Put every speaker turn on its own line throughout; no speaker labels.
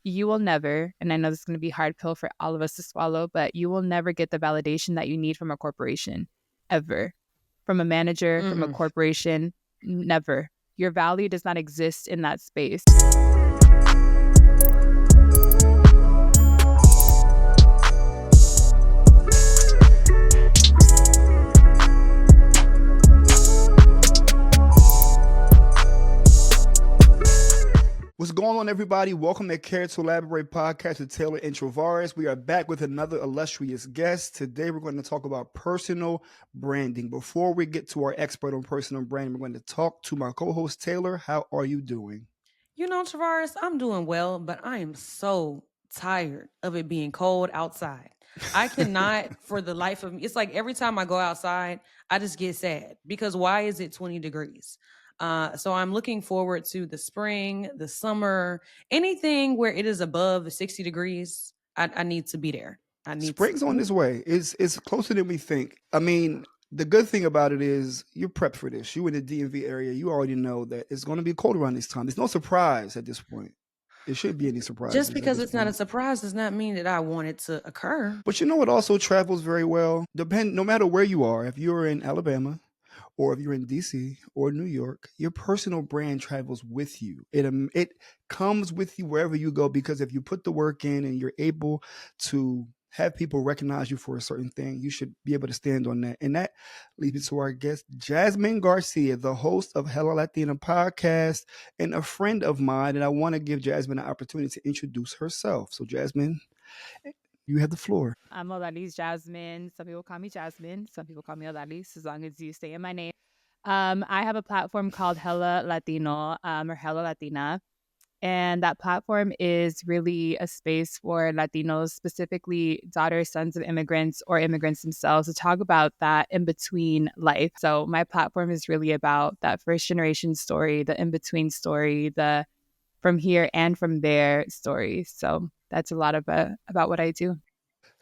you will never, and I know this is going to be a hard pill for all of us to swallow, but you will never get the validation that you need from a corporation, ever. From a manager, from a corporation, never. Your value does not exist in that space.
What's going on, everybody? Welcome to Care to Elaborate podcast with Taylor and Travarus. We are back with another illustrious guest. Today, we're going to talk about personal branding. Before we get to our expert on personal branding, we're going to talk to my co-host, Taylor. How are you doing?
You know, Travarus, I'm doing well, but I am so tired of it being cold outside. I cannot, for the life of me, it's like every time I go outside, I just get sad because why is it 20 degrees? So I'm looking forward to the spring, the summer, anything where it is above 60 degrees. I need to be there.
Spring's on its way. It's closer than we think. I mean, the good thing about it is you're prepped for this. You in the DMV area, you already know that it's going to be cold around this time. There's no surprise at this point. It shouldn't be any surprise.
Just because it's not a surprise does not mean that I want it to occur.
But you know what also travels very well? No matter where you are, if you're in Alabama or if you're in DC or New York, your personal brand travels with you. It comes with you wherever you go, because if you put the work in and you're able to have people recognize you for a certain thing, you should be able to stand on that. And that leads me to our guest, Jasmine Garcia, the host of Hello Latina podcast and a friend of mine. And I want to give Jasmine an opportunity to introduce herself. So Jasmine, you have the floor.
I'm Odalys Jasmine. Some people call me Jasmine. Some people call me Odalys, as long as you stay in my name. I have a platform called Hella Latino or Hella Latina. And that platform is really a space for Latinos, specifically daughters, sons of immigrants or immigrants themselves, to talk about that in-between life. So my platform is really about that first generation story, the in-between story, the from here and from there story. So that's a lot about what I do.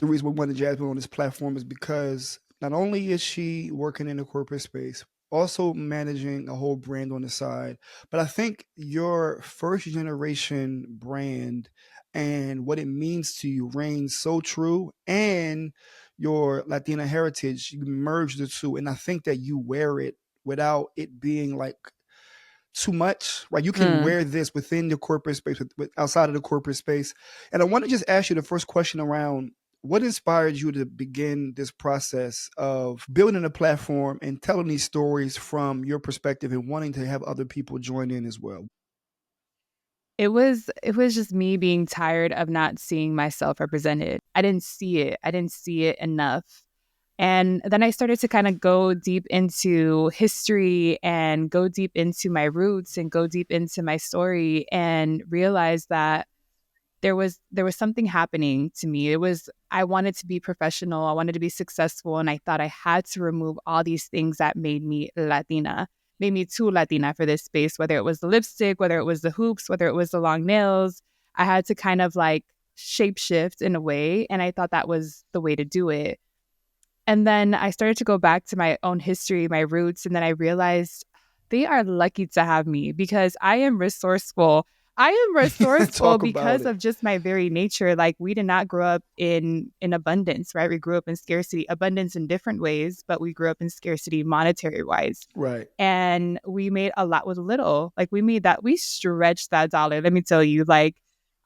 The reason we wanted Jasmine on this platform is because not only is she working in the corporate space, also managing a whole brand on the side, but I think your first generation brand and what it means to you reigns so true, and your Latina heritage, you merge the two, and I think that you wear it without it being like too much, right? You can wear this within the corporate space, with outside of the corporate space. And I want to just ask you the first question around what inspired you to begin this process of building a platform and telling these stories from your perspective and wanting to have other people join in as well?
It was just me being tired of not seeing myself represented. I didn't see it. I didn't see it enough. And then I started to kind of go deep into history and go deep into my roots and go deep into my story and realize that there was something happening to me. I wanted to be professional. I wanted to be successful. And I thought I had to remove all these things that made me Latina, made me too Latina for this space, whether it was the lipstick, whether it was the hoops, whether it was the long nails. I had to kind of like shapeshift in a way. And I thought that was the way to do it. And then I started to go back to my own history, my roots. And then I realized they are lucky to have me because I am resourceful. I am resourceful because of just my very nature. Like, we did not grow up in abundance, right? We grew up in scarcity, abundance in different ways, but we grew up in scarcity monetary wise.
Right.
And we made a lot with little. Like, we stretched that dollar. Let me tell you, like,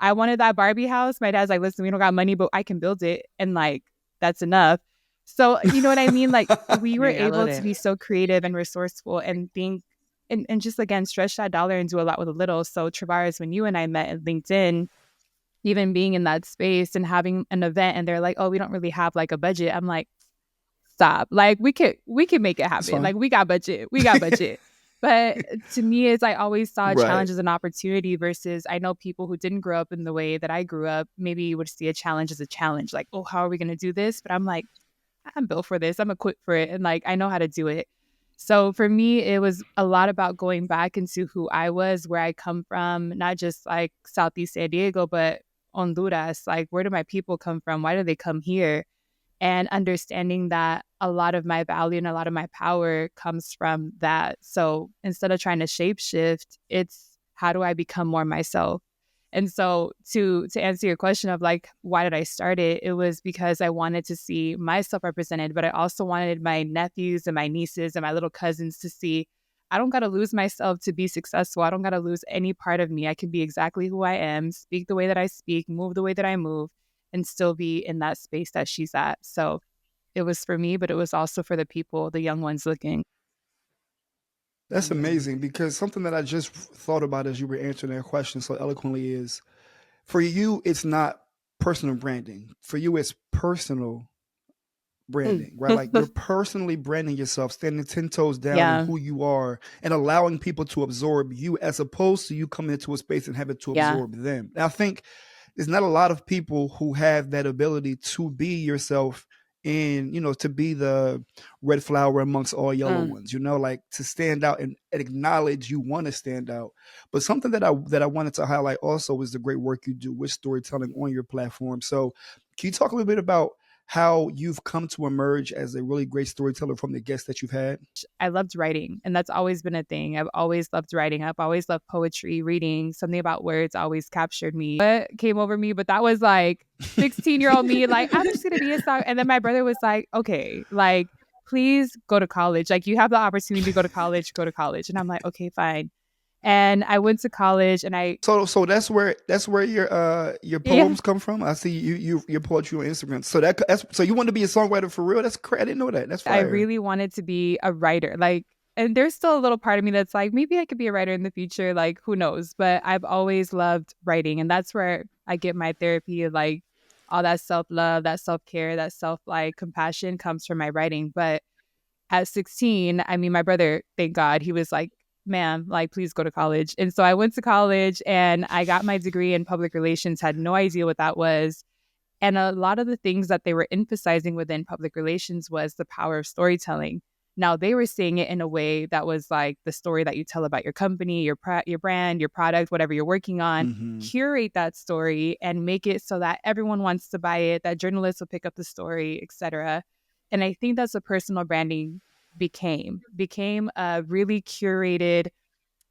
I wanted that Barbie house. My dad's like, listen, we don't got money, but I can build it. And like, that's enough. So, you know what I mean? Like, we were able to be so creative and resourceful and think, and just, again, stretch that dollar and do a lot with a little. So, Travarus, when you and I met at LinkedIn, even being in that space and having an event, and they're like, oh, we don't really have like a budget. I'm like, stop. Like, we could make it happen. Like, we got budget. But to me, it's, I always saw a challenge as an opportunity versus I know people who didn't grow up in the way that I grew up, maybe you would see a challenge as a challenge. Like, oh, how are we going to do this? But I'm like, I'm built for this. I'm equipped for it. And like, I know how to do it. So for me, it was a lot about going back into who I was, where I come from, not just like Southeast San Diego, but Honduras. Like, where do my people come from? Why do they come here? And understanding that a lot of my value and a lot of my power comes from that. So instead of trying to shapeshift, it's how do I become more myself? And so to answer your question of like, why did I start it? It was because I wanted to see myself represented, but I also wanted my nephews and my nieces and my little cousins to see I don't got to lose myself to be successful. I don't got to lose any part of me. I can be exactly who I am, speak the way that I speak, move the way that I move, and still be in that space that she's at. So it was for me, but it was also for the people, the young ones looking.
That's amazing, because something that I just thought about as you were answering that question so eloquently is, for you, it's not personal branding. For you, it's personal branding, right? Like you're personally branding yourself, standing 10 toes down in
Yeah.
who you are and allowing people to absorb you, as opposed to you coming into a space and having to
Yeah.
absorb them. And I think there's not a lot of people who have that ability to be yourself, and to be the red flower amongst all yellow ones, like to stand out and acknowledge you want to stand out. But something that I wanted to highlight also is the great work you do with storytelling on your platform. So can you talk a little bit about how you've come to emerge as a really great storyteller from the guests that you've had?
I loved writing, and that's always been a thing. I've always loved writing. I've always loved poetry, reading. Something about words always captured me. What came over me, but that was like 16-year-old me, like, I'm just going to be a star. And then my brother was like, okay, like, please go to college. Like, you have the opportunity to go to college, go to college. And I'm like, okay, fine. And I went to college and I
So that's where your
yeah.
poems come from. I see your poetry on Instagram. So you want to be a songwriter for real? That's crazy. I didn't know that. That's
I
fire.
really wanted to be a writer. Like, and there's still a little part of me that's like, maybe I could be a writer in the future. Like, who knows? But I've always loved writing. And that's where I get my therapy. Like, all that self love, that self care, that self like compassion comes from my writing. But at 16, I mean, my brother, thank God, he was like, ma'am, like, please go to college. And so I went to college and I got my degree in public relations, had no idea what that was. And a lot of the things that they were emphasizing within public relations was the power of storytelling. Now, they were saying it in a way that was like the story that you tell about your company, your brand, your product, whatever you're working on. Curate that story and make it so that everyone wants to buy it, that journalists will pick up the story, etc. And I think that's what personal branding became a really curated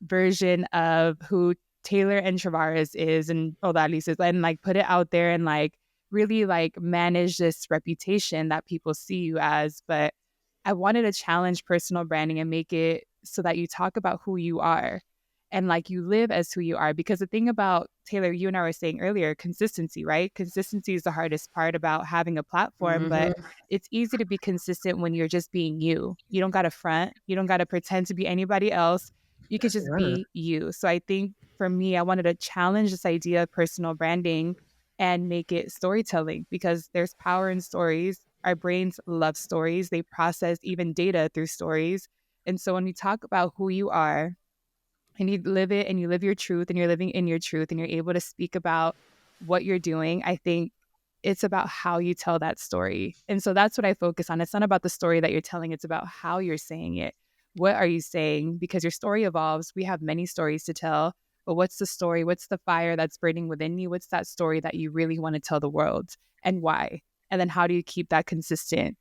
version of who Taylor and Travarus is and Odalys is, and like put it out there and like really like manage this reputation that people see you as. But I wanted to challenge personal branding and make it so that you talk about who you are and like you live as who you are. Because the thing about Taylor, you and I were saying earlier, consistency, right? Consistency is the hardest part about having a platform, but it's easy to be consistent when you're just being you. You don't got to front. You don't got to pretend to be anybody else. You could just be you. So I think for me, I wanted to challenge this idea of personal branding and make it storytelling, because there's power in stories. Our brains love stories. They process even data through stories. And so when we talk about who you are and you live it and you live your truth and you're living in your truth and you're able to speak about what you're doing, I think it's about how you tell that story. And so that's what I focus on. It's not about the story that you're telling, it's about how you're saying it. What are you saying? Because your story evolves. We have many stories to tell, but what's the story? What's the fire that's burning within you? What's that story that you really want to tell the world, and why? And then how do you keep that consistent?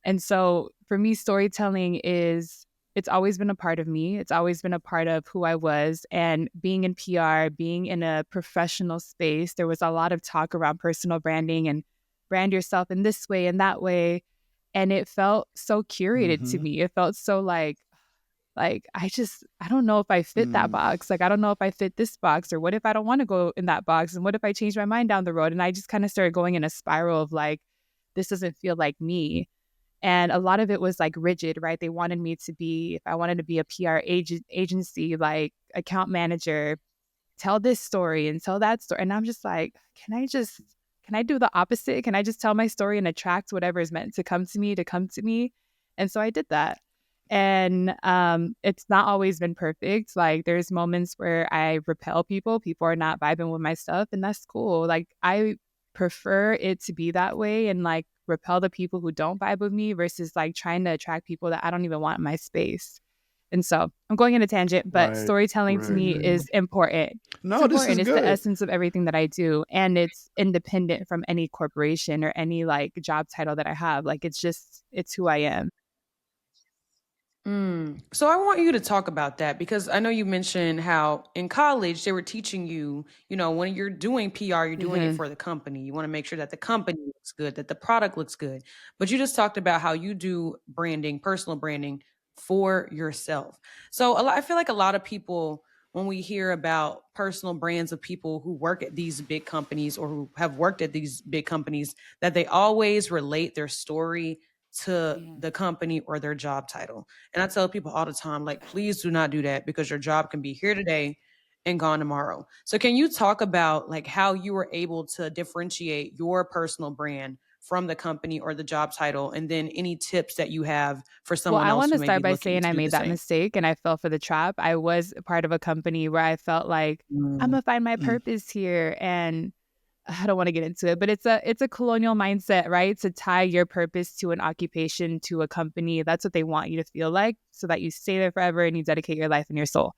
And so for me, storytelling it's always been a part of me. It's always been a part of who I was. And being in PR, being in a professional space, there was a lot of talk around personal branding and brand yourself in this way and that way. And it felt so curated to me. It felt so like I don't know if I fit that box. Like, I don't know if I fit this box, or what if I don't want to go in that box? And what if I change my mind down the road? And I just kind of started going in a spiral of like, this doesn't feel like me. And a lot of it was like rigid, right? They wanted me to be, if I wanted to be a PR agency, like account manager, tell this story and tell that story. And I'm just like, can I do the opposite? Can I just tell my story and attract whatever is meant to come to me to come to me? And so I did that. And it's not always been perfect. Like, there's moments where I repel people. People are not vibing with my stuff, and that's cool. Like, I prefer it to be that way and like repel the people who don't vibe with me versus like trying to attract people that I don't even want in my space. And so I'm going in a tangent, but storytelling to me is important.
No,
It's
this is
important. It's
good.
the essence of everything that I do. And it's independent from any corporation or any like job title that I have. Like, it's who I am.
So I want you to talk about that because I know you mentioned how in college they were teaching you, when you're doing PR, you're doing it
Hmm.
for the company. You want to make sure that the company looks good, that the product looks good. But you just talked about how you do branding, personal branding for yourself. So I feel like a lot of people, when we hear about personal brands of people who work at these big companies or who have worked at these big companies, that they always relate their story to
Hmm.
the company or their job title. And I tell people all the time, like, please do not do that because your job can be here today and gone tomorrow. So can you talk about like how you were able to differentiate your personal brand from the company or the job title, and then any tips that you have for
Well,
someone
I
else
want
who
to
may be
start by
looking
saying
to
I
do the
made that
same?
mistake and I fell for the trap. I was a part of a company where I felt like I'm
Mm.
gonna find my
Mm.
purpose here, and I don't want to get into it, but it's a colonial mindset, right? To tie your purpose to an occupation, to a company. That's what they want you to feel like, so that you stay there forever and you dedicate your life and your soul.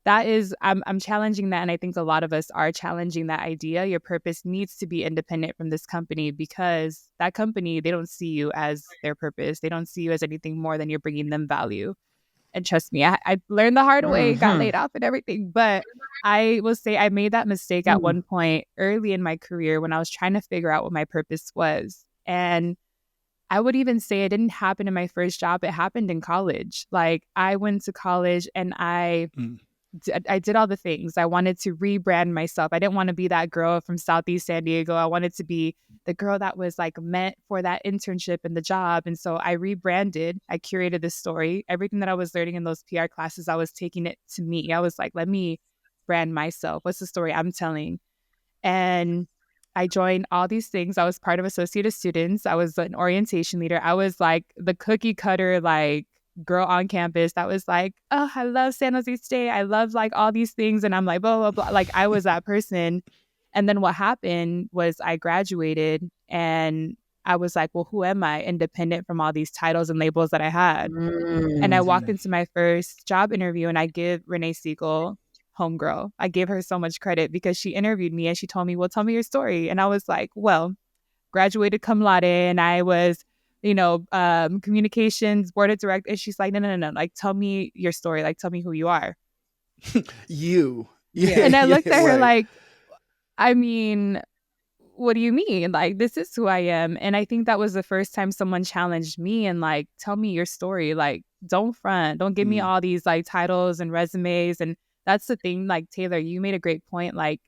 That is, I'm challenging that, and I think a lot of us are challenging that idea. Your purpose needs to be independent from this company, because that company, they don't see you as their purpose. They don't see you as anything more than you're bringing them value. And trust me, I learned the hard way, got
Hmm.
laid off and everything. But I will say I made that mistake at one point early in my career when I was trying to figure out what my purpose was. And I would even say it didn't happen in my first job. It happened in college. Like, I went to college and
Mm.
I did all the things. I wanted to rebrand myself. I didn't want to be that girl from Southeast San Diego. I wanted to be the girl that was like meant for that internship and the job. And so I rebranded. I curated this story. Everything that I was learning in those PR classes, I was taking it to me. I was like, let me brand myself. What's the story I'm telling? And I joined all these things. I was part of Associate of Students. I was an orientation leader. I was like the cookie cutter, like, girl on campus that was like, oh, I love San Jose State. I love like all these things. And I'm like, blah, blah, blah. Like, I was that person. And then what happened was I graduated and I was like, well, who am I, independent from all these titles and labels that I had? And I walked
Mm.
into my first job interview and I give Renee Siegel, homegirl, I gave her so much credit because she interviewed me and she told me, well, tell me your story. And I was like, well, graduated cum laude and I was, communications board of directors. And she's like, no, no, no, no. Like, tell me your story. Like, tell me who you are.
You.
Yeah.
And I
Yeah,
looked at her
right.
like, I mean, what do you mean? Like, this is who I am. And I think that was the first time someone challenged me and like, tell me your story. Like, don't front. Don't give me
Mm.
all these like titles and resumes. And that's the thing. Like, Taylor, you made a great point. Like,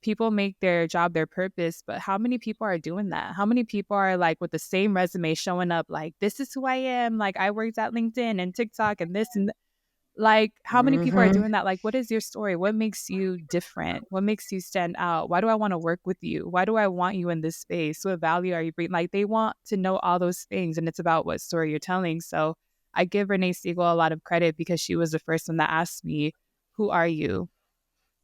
people make their job their purpose, but how many people are doing that? How many people are like with the same resume showing up like, this is who I am. Like, I worked at LinkedIn and TikTok and this and like, how many people are
Hmm.
doing that? Like, what is your story? What makes you different? What makes you stand out? Why do I want to work with you? Why do I want you in this space? What value are you bringing? Like, they want to know all those things, and it's about what story you're telling. So I give Renee Siegel a lot of credit because she was the first one that asked me, who are you?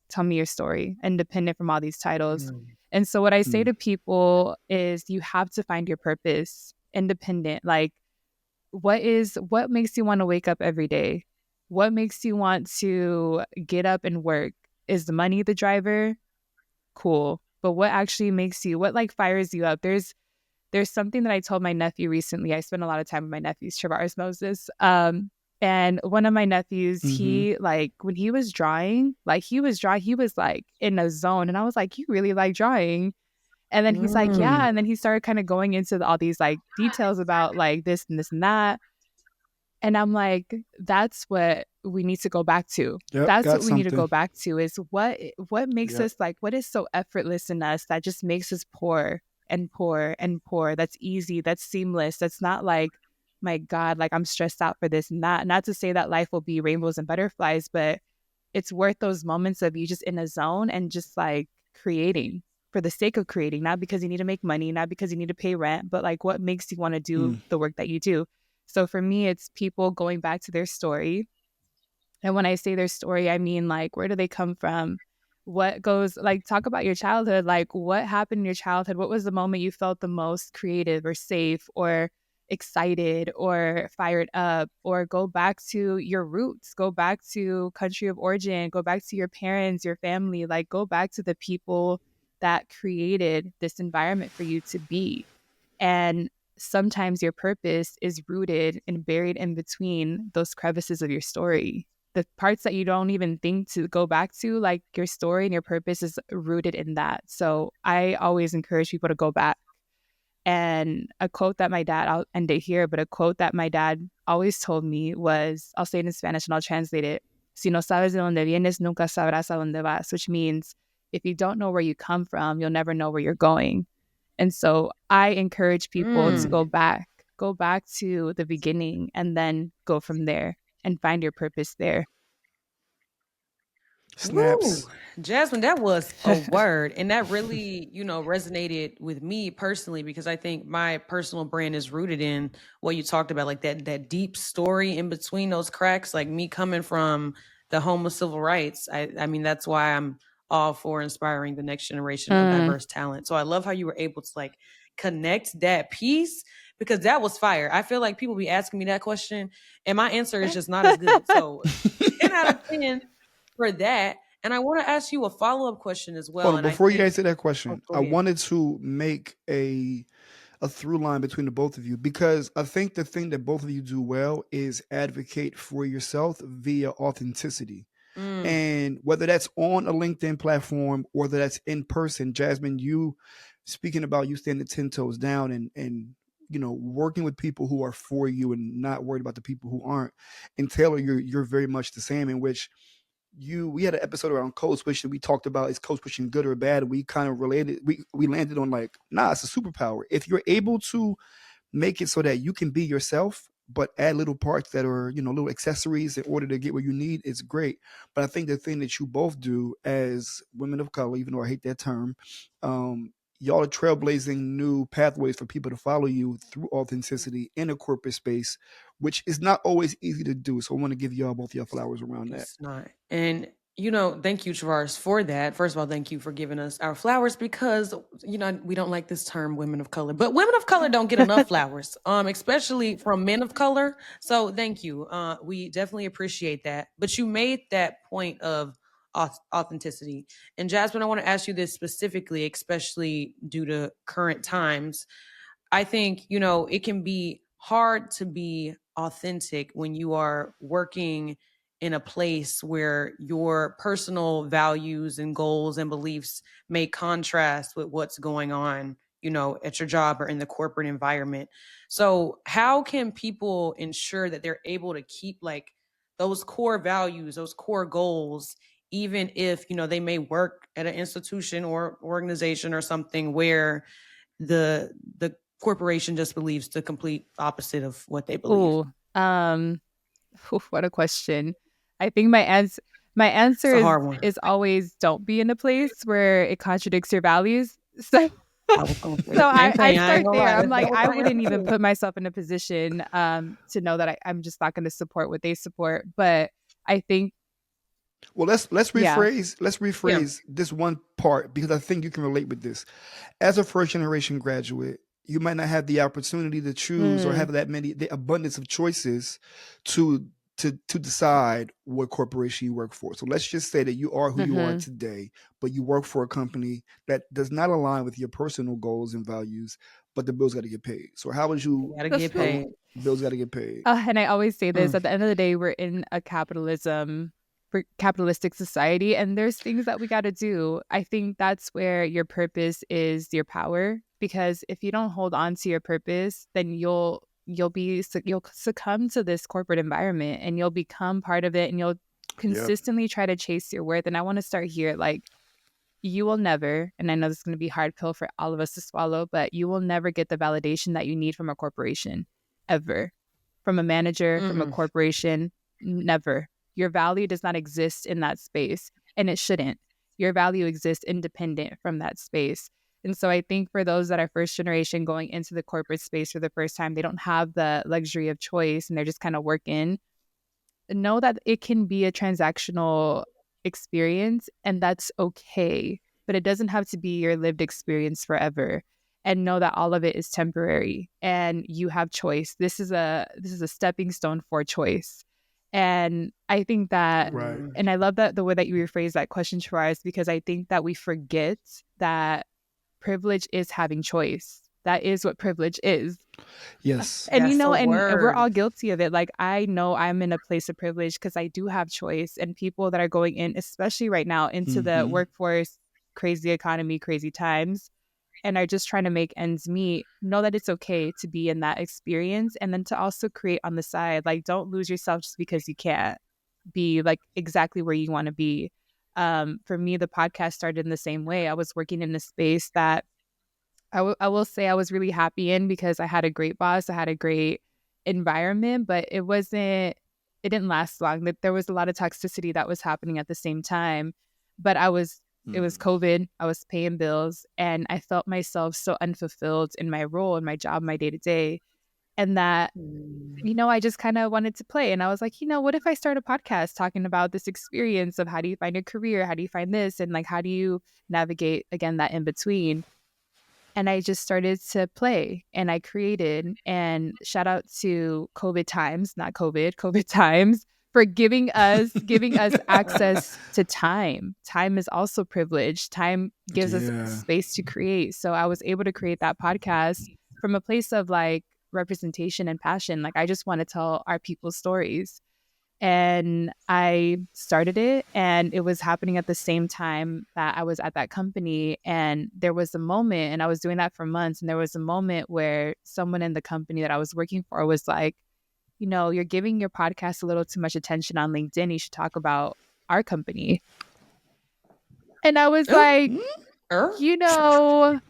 Tell me your story, independent from all these titles. And so what I say
Mm.
to people is you have to find your purpose, independent. Like, what makes you want to wake up every day? What makes you want to get up and work? Is the money the driver? Cool. But what actually makes you, what like fires you up? There's something that I told my nephew recently. I spend a lot of time with my nephews. Travarus knows this. And one of my nephews,
Mm-hmm.
he like when he was drawing, he was like in a zone. And I was like, you really like drawing? And then he's like,
Mm.
yeah. And then he started kind of going into all these like details about like this and this and that. And I'm like, that's what we need to go back to.
Yep,
That's
got
what we need to
something.
go back to is what makes
Yep.
us like, what is so effortless in us that just makes us poor and poor and poor. That's easy. That's seamless. That's not like, my God, like I'm stressed out for this and that. Not to say that life will be rainbows and butterflies, but it's worth those moments of you just in a zone and just like creating for the sake of creating, not because you need to make money, not because you need to pay rent, but like what makes you want to do
Mm.
the work that you do. So for me, it's people going back to their story. And when I say their story, I mean like, where do they come from? What goes, like, talk about your childhood. Like, what happened in your childhood? What was the moment you felt the most creative or safe or excited or fired up? Or go back to your roots, go back to country of origin, go back to your parents, your family, like, go back to the people that created this environment for you to be. And sometimes your purpose is rooted and buried in between those crevices of your story. The parts that you don't even think to go back to, like your story and your purpose is rooted in that. So I always encourage people to go back. And a quote that my dad, I'll end it here, but a quote that my dad always told me was, I'll say it in Spanish and I'll translate it. Si no sabes de dónde vienes, nunca sabrás a dónde vas, which means if you don't know where you come from, you'll never know where you're going. And so I encourage people to go back to the beginning and then go from there and find your purpose there.
Snaps.
Woo. Jasmine, that was a word. And that really, resonated with me personally, because I think my personal brand is rooted in what you talked about, like that deep story in between those cracks. Like me coming from the home of civil rights. I mean, that's why I'm all for inspiring the next generation of diverse talent. So I love how you were able to like connect that piece, because that was fire. I feel like people be asking me that question and my answer is just not as good. So 10 out of 10 for that. And I want to ask you a follow-up question as well.
Hold on,
And
before you answer that question,
go
I
ahead.
wanted to make a through line between the both of you, because I think the thing that both of you do well is advocate for yourself via authenticity. And whether that's on a LinkedIn platform or whether that's in person, Jasmine, you speaking about you standing 10 toes down and working with people who are for you and not worried about the people who aren't. And Taylor, you're very much the same, in which we had an episode around code switching. We talked about, is code switching good or bad? We kind of related, we landed on like, nah, it's a superpower. If you're able to make it so that you can be yourself, but add little parts that are, little accessories in order to get where you need, it's great. But I think the thing that you both do as women of color, even though I hate that term, y'all are trailblazing new pathways for people to follow you through authenticity in a corporate space, which is not always easy to do. So I want to give y'all both your flowers around that.
It's not. And thank you, Travarus, for that. First of all, thank you for giving us our flowers, because we don't like this term women of color, but women of color don't get enough flowers, especially from men of color. So thank you. We definitely appreciate that. But you made that point of authenticity. And Jasmine, I want to ask you this specifically, especially due to current times. I think, it can be hard to be authentic when you are working in a place where your personal values and goals and beliefs may contrast with what's going on, at your job or in the corporate environment. So, how can people ensure that they're able to keep like those core values, those core goals, even if, they may work at an institution or organization or something where the corporation just believes the complete opposite of what they believe?
What a question. I think my answer
It's a hard one.
is always don't be in a place where it contradicts your values. So
I was gonna say
so
the same
I
thing. I ain't
start
gonna
there.
lie.
I'm like,
That was
I
my
wouldn't
answer
even
too.
put myself in a position to know that I'm just not going to support what they support. But I think,
Well, let's
yeah.
rephrase this one part, because I think you can relate with this. As a first generation graduate, you might not have the opportunity to choose or have the abundance of choices to decide what corporation you work for. So let's just say that you are who you are today, but you work for a company that does not align with your personal goals and values, but the bills got to get paid. So how would you?
Gotta get paid.
Bills got to get paid.
And I always say this, at the end of the day, we're in a capitalistic society, and there's things that we got to do. I think that's where your purpose is your power, because if you don't hold on to your purpose, then you'll succumb to this corporate environment and you'll become part of it, and you'll consistently try to chase your worth. And I want to start here. Like, you will never, and I know this is going to be a hard pill for all of us to swallow, but you will never get the validation that you need from a corporation, ever. From a manager, from a corporation, never. Your value does not exist in that space, and it shouldn't. Your value exists independent from that space. And so I think for those that are first generation going into the corporate space for the first time, they don't have the luxury of choice and they're just kind of working. Know that it can be a transactional experience, and that's okay. But it doesn't have to be your lived experience forever. And know that all of it is temporary and you have choice. This is a stepping stone for choice. And I think that,
Right.
and I love that the way that you rephrase that question, Travis, because I think that we forget that privilege is having choice. That is what privilege is.
Yes.
And
That's a
and we're
word.
all guilty of it. Like, I know I'm in a place of privilege because I do have choice, and people that are going in, especially right now, into the
Mm-hmm.
workforce, crazy economy, crazy times, and are just trying to make ends meet, know that it's okay to be in that experience, and then to also create on the side. Like, don't lose yourself just because you can't be like exactly where you want to be. For me, the podcast started in the same way. I was working in a space that I will say I was really happy in because I had a great boss, I had a great environment, but it didn't last long. There was a lot of toxicity that was happening at the same time. But it was COVID, I was paying bills, and I felt myself so unfulfilled in my role, in my job, my day to day. And that, I just kind of wanted to play. And I was like, what if I start a podcast talking about this experience of how do you find a career? How do you find this? And like, how do you navigate, again, that in between? And I just started to play and I created. And shout out to COVID times, not COVID times, for giving us access to time. Time is also privilege. Time gives us
Yeah.
space to create. So I was able to create that podcast from a place of like representation and passion. Like, I just want to tell our people's stories. And I started it, and it was happening at the same time that I was at that company. And there was a moment, and I was doing that for months, and there was a moment where someone in the company that I was working for was like, you're giving your podcast a little too much attention on LinkedIn. You should talk about our company. And I was
Ooh,
like,
er?
you know,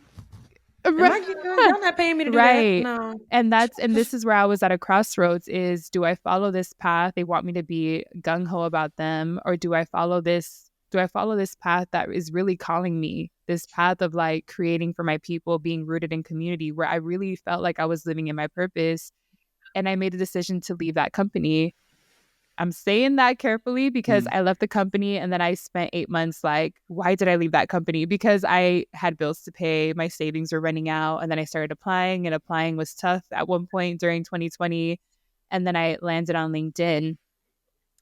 Am I getting y'all not paying me to do that?
right.
No.
And this is where I was at a crossroads is, do I follow this path? They want me to be gung ho about them, or do I follow this path that is really calling me, this path of like creating for my people, being rooted in community, where I really felt like I was living in my purpose. And I made a decision to leave that company. I'm saying that carefully because I left the company, and then I spent 8 months like, why did I leave that company? Because I had bills to pay, my savings were running out. And then I started applying, and applying was tough at one point during 2020. And then I landed on LinkedIn.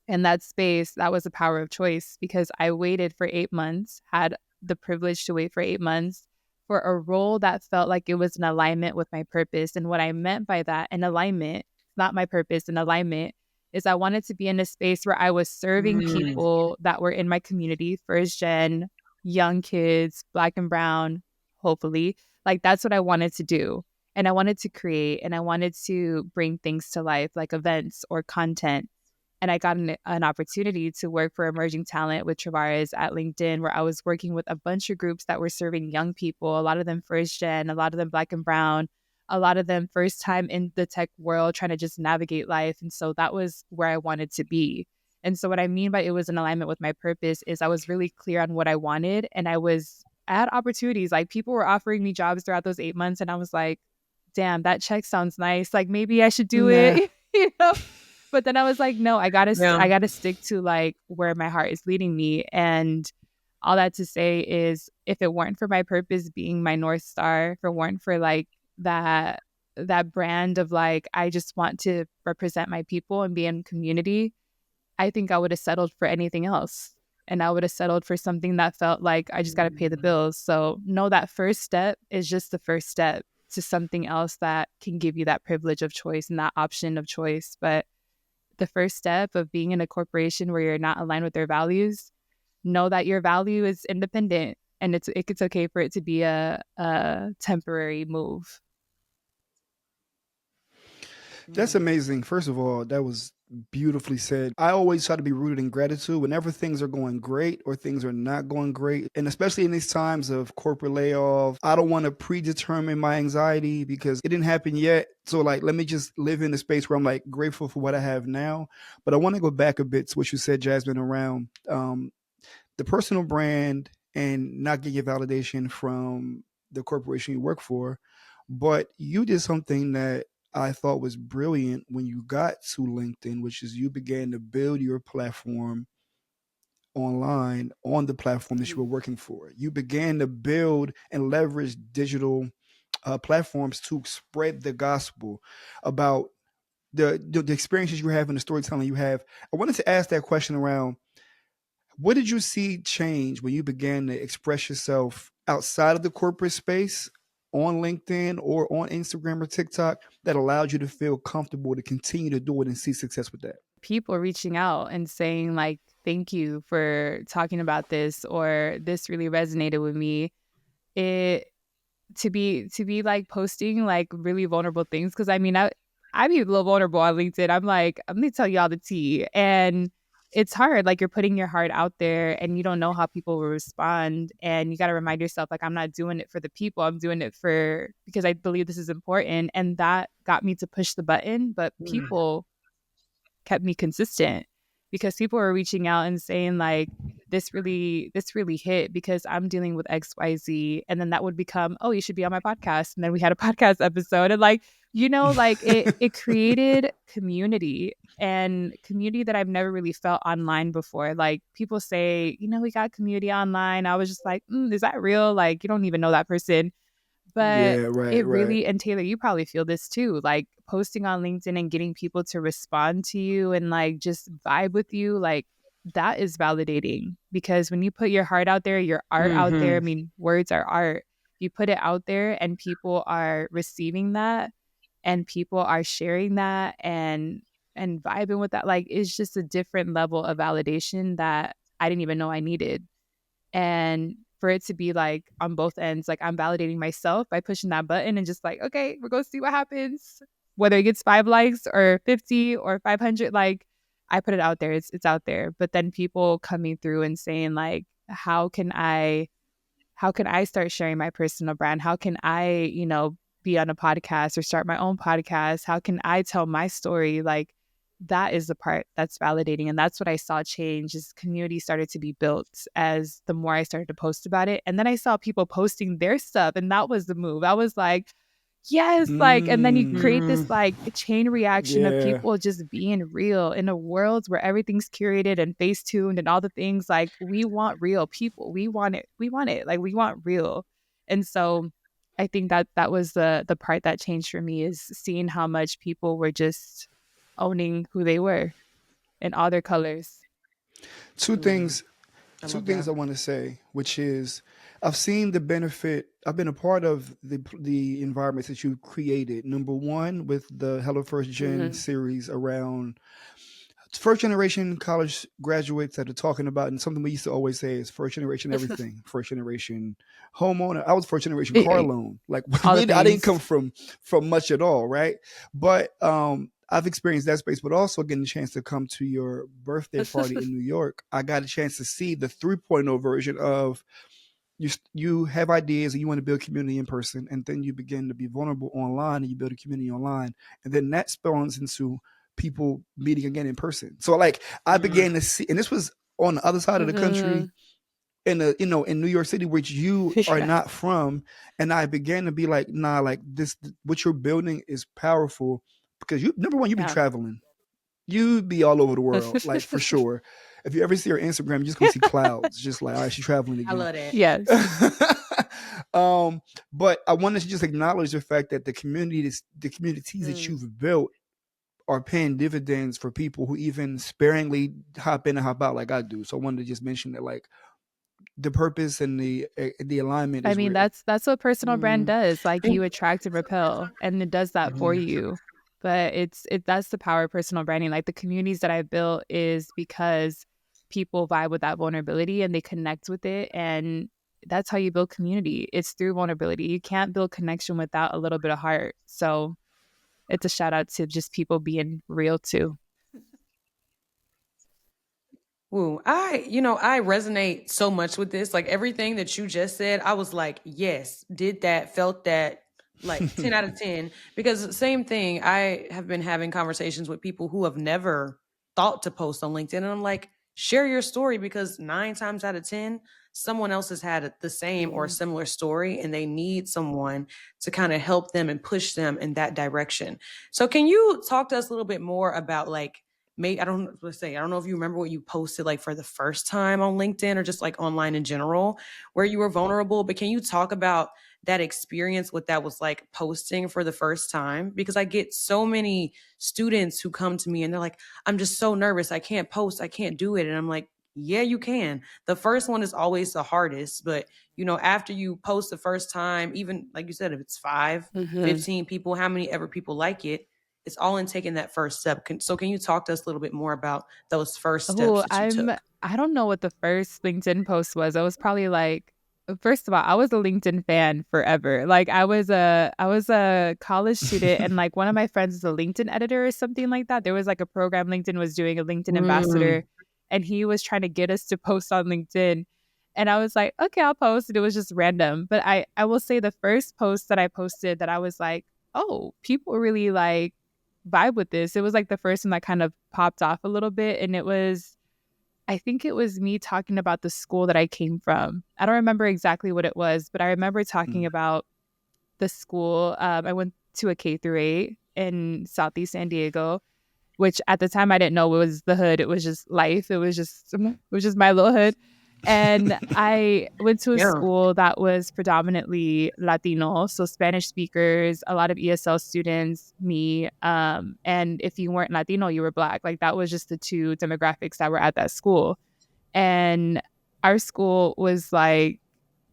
In that space, that was the power of choice because I waited for 8 months, had the privilege to wait for 8 months for a role that felt like it was in alignment with my purpose. And what I meant by that, an alignment, not my purpose, an alignment, is I wanted to be in a space where I was serving
Mm.
people that were in my community, first gen, young kids, Black and brown, hopefully. Like, that's what I wanted to do. And I wanted to create, and I wanted to bring things to life, like events or content. And I got an opportunity to work for emerging talent with Travarus at LinkedIn, where I was working with a bunch of groups that were serving young people, a lot of them first gen, a lot of them Black and brown, a lot of them first time in the tech world, trying to just navigate life. And so that was where I wanted to be. And so what I mean by it was in alignment with my purpose is I was really clear on what I wanted. And I had opportunities. Like, people were offering me jobs throughout those 8 months. And I was like, damn, that check sounds nice. Like, maybe I should do
Nah.
it, But then I was like, no,
Yeah.
I gotta stick to like where my heart is leading me. And all that to say is, if it weren't for my purpose being my North Star, if it weren't for like that brand of like, I just want to represent my people and be in community, I think I would have settled for anything else. And I would have settled for something that felt like I just got to pay the bills. So no, that first step is just the first step to something else that can give you that privilege of choice and that option of choice. But the first step of being in a corporation where you're not aligned with their values, know that your value is independent, and it's okay for it to be a temporary move.
That's amazing. First of all, that was beautifully said. I always try to be rooted in gratitude whenever things are going great or things are not going great. And especially in these times of corporate layoff, I don't want to predetermine my anxiety because it didn't happen yet. So like, let me just live in a space where I'm like grateful for what I have now. But I want to go back a bit to what you said, Jasmine, around the personal brand and not getting your validation from the corporation you work for. But you did something that I thought was brilliant when you got to LinkedIn, which is you began to build your platform online on the platform that you were working for. You began to build and leverage digital platforms to spread the gospel about the experiences you have and the storytelling you have. I wanted to ask that question around, what did you see change when you began to express yourself outside of the corporate space on LinkedIn or on Instagram or TikTok that allowed you to feel comfortable to continue to do it and see success with that?
People reaching out and saying like, thank you for talking about this, or this really resonated with me. It to be like posting like really vulnerable things, because I mean I be a little vulnerable on LinkedIn. I'm like, I'm gonna tell y'all the tea, and it's hard. Like, you're putting your heart out there and you don't know how people will respond, and you got to remind yourself like, I'm not doing it for the people, I'm doing it for because I believe this is important. And that got me to push the button, but people kept me consistent, because people were reaching out and saying like, this really hit because I'm dealing with XYZ. And then that would become, oh, you should be on my podcast. And then we had a podcast episode, and like, like it created community, and community that I've never really felt online before. Like, people say, we got community online. I was just like, is that real? Like, you don't even know that person. But
Yeah, right,
it
right.
really, and Taylor, you probably feel this too, like posting on LinkedIn and getting people to respond to you and like just vibe with you, like that is validating. Because when you put your heart out there, your art out there, I mean, words are art. You put it out there and people are receiving that, and people are sharing that and vibing with that. Like, it's just a different level of validation that I didn't even know I needed. And for it to be like on both ends, like I'm validating myself by pushing that button and just like, okay, we're going to see what happens. Whether it gets 5 likes or 50 or 500, like I put it out there, it's out there. But then people coming through and saying like, how can I start sharing my personal brand? How can I, be on a podcast or start my own podcast? How can I tell my story? Like, that is the part that's validating. And that's what I saw change, is community started to be built as the more I started to post about it. And then I saw people posting their stuff, and that was the move. I was like, yes, like, and then you create this like chain reaction of
Yeah.
people just being real in a world where everything's curated and face tuned and all the things. Like, we want real people. We want it. Like, we want real. And so I think that was the part that changed for me, is seeing how much people were just owning who they were in all their colors.
Two things
I
two
love
things
that.
I want to say, which is I've seen the benefit. I've been a part of the environments that you created. Number one, with the Hello First Gen series around first generation college graduates that are talking about, and something we used to always say is first generation everything, first generation homeowner. I was first generation car loan. Like,
All the
I didn't
things.
come from much at all, right? But I've experienced that space, but also getting a chance to come to your birthday party in New York. I got a chance to see the 3.0 version of you have ideas and you want to build community in person, and then you begin to be vulnerable online and you build a community online, and then that spawns into people meeting again in person. So like I began to see, and this was on the other side of the country in in New York City, which you are
Yeah.
not from, and I began to be like, nah, like this, what you're building is powerful, because you, number one, you be
Yeah.
traveling, you be all over the world, like for sure. If you ever see her Instagram, you're just gonna see clouds, just like, all right, she's traveling
I
again.
love that.
Yes.
But I wanted to just acknowledge the fact that the communities that you've built are paying dividends for people who even sparingly hop in and hop out like I do. So I wanted to just mention that, like, the purpose and the alignment
I
is
mean,
real.
that's what personal brand does. Like, you attract and repel, and it does that for you. But that's the power of personal branding. Like, the communities that I built is because people vibe with that vulnerability and they connect with it, and that's how you build community. It's through vulnerability. You can't build connection without a little bit of heart. So it's a shout out to just people being real too.
Ooh, I resonate so much with this. Like everything that you just said, I was like, yes, did that, felt that, like 10 out of 10. Because same thing, I have been having conversations with people who have never thought to post on LinkedIn. And I'm like, share your story, because 9 times out of 10, someone else has had the same or similar story and they need someone to kind of help them and push them in that direction. So can you talk to us a little bit more about like, maybe I don't let's say I don't know if you remember what you posted like for the first time on LinkedIn or just like online in general where you were vulnerable, but can you talk about that experience, what that was like posting for the first time? Because I get so many students who come to me and they're like, I'm just so nervous, I can't post, I can't do it. And I'm like, Yeah, you can. The first one is always the hardest, but after you post the first time, even like you said, if it's 5,
Mm-hmm.
15 people, how many ever people like it, it's all in taking that first step. So can you talk to us a little bit more about those first steps
Oh,
that you took?
I don't know what the first LinkedIn post was. I was probably like, first of all, I was a LinkedIn fan forever. Like I was a college student, and like one of my friends is a LinkedIn editor or something like that. There was like a program LinkedIn was doing, a LinkedIn
Mm,
ambassador, and he was trying to get us to post on LinkedIn. And I was like, okay, I'll post. And it was just random. But I will say the first post that I posted that I was like, oh, people really like vibe with this. It was like the first one that kind of popped off a little bit. And it was, I think it was me talking about the school that I came from. I don't remember exactly what it was, but I remember talking about the school. I went to a K through 8 in Southeast San Diego, which at the time I didn't know was the hood. It was just life. It was just my little hood. And I went to a
yeah.
school that was predominantly Latino, so Spanish speakers, a lot of ESL students, me. And if you weren't Latino, you were Black. Like that was just the two demographics that were at that school. And our school was like,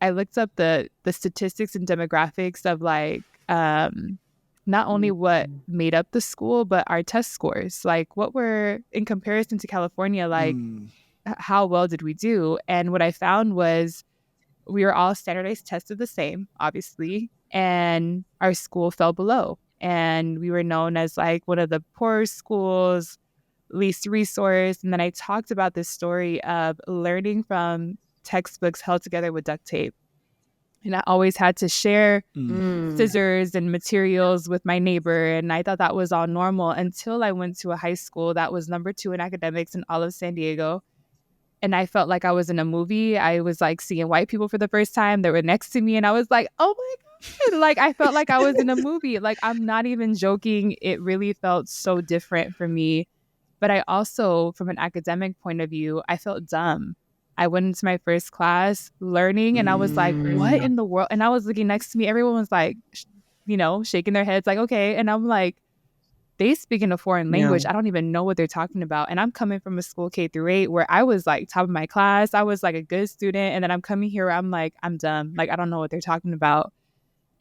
I looked up the statistics and demographics of like not only what made up the school, but our test scores. Like what were in comparison to California, like
Mm.
how well did we do? And what I found was we were all standardized tested the same, obviously, and our school fell below. And we were known as like one of the poorest schools, least resource. And then I talked about this story of learning from textbooks held together with duct tape. And I always had to share
Mm.
scissors and materials with my neighbor. And I thought that was all normal until I went to a high school that was number 2 in academics in all of San Diego. And I felt like I was in a movie. I was like seeing white people for the first time that were next to me. And I was like, oh my God. Like I felt like I was in a movie. Like I'm not even joking. It really felt so different for me. But I also, from an academic point of view, I felt dumb. I went into my first class learning and I was like, what
Mm.
in the world? And I was looking next to me. Everyone was like, shaking their heads like, okay. And I'm like, they speak in a foreign
Yeah.
language. I don't even know what they're talking about. And I'm coming from a school K through 8 where I was like top of my class. I was like a good student. And then I'm coming here where I'm like, I'm dumb. Like, I don't know what they're talking about.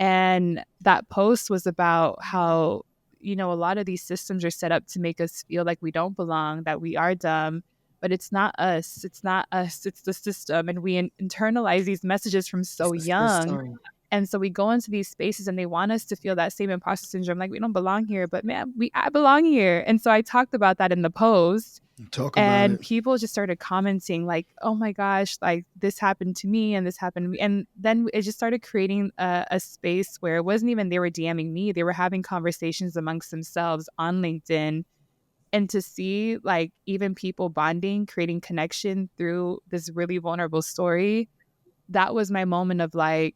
And that post was about how, a lot of these systems are set up to make us feel like we don't belong, that we are dumb, but it's not us. It's not us. It's the system. And we internalize these messages from
It's
so
the
young.
system.
And so we go into these spaces and they want us to feel that same imposter syndrome, like we don't belong here, but man, I belong here. And so I talked about that in the post,
Talk about
and
it.
people just started commenting like, oh my gosh, like this happened to me and this happened to me. And then it just started creating a space where it wasn't even they were DMing me, they were having conversations amongst themselves on LinkedIn. And to see like even people bonding, creating connection through this really vulnerable story, that was my moment of like,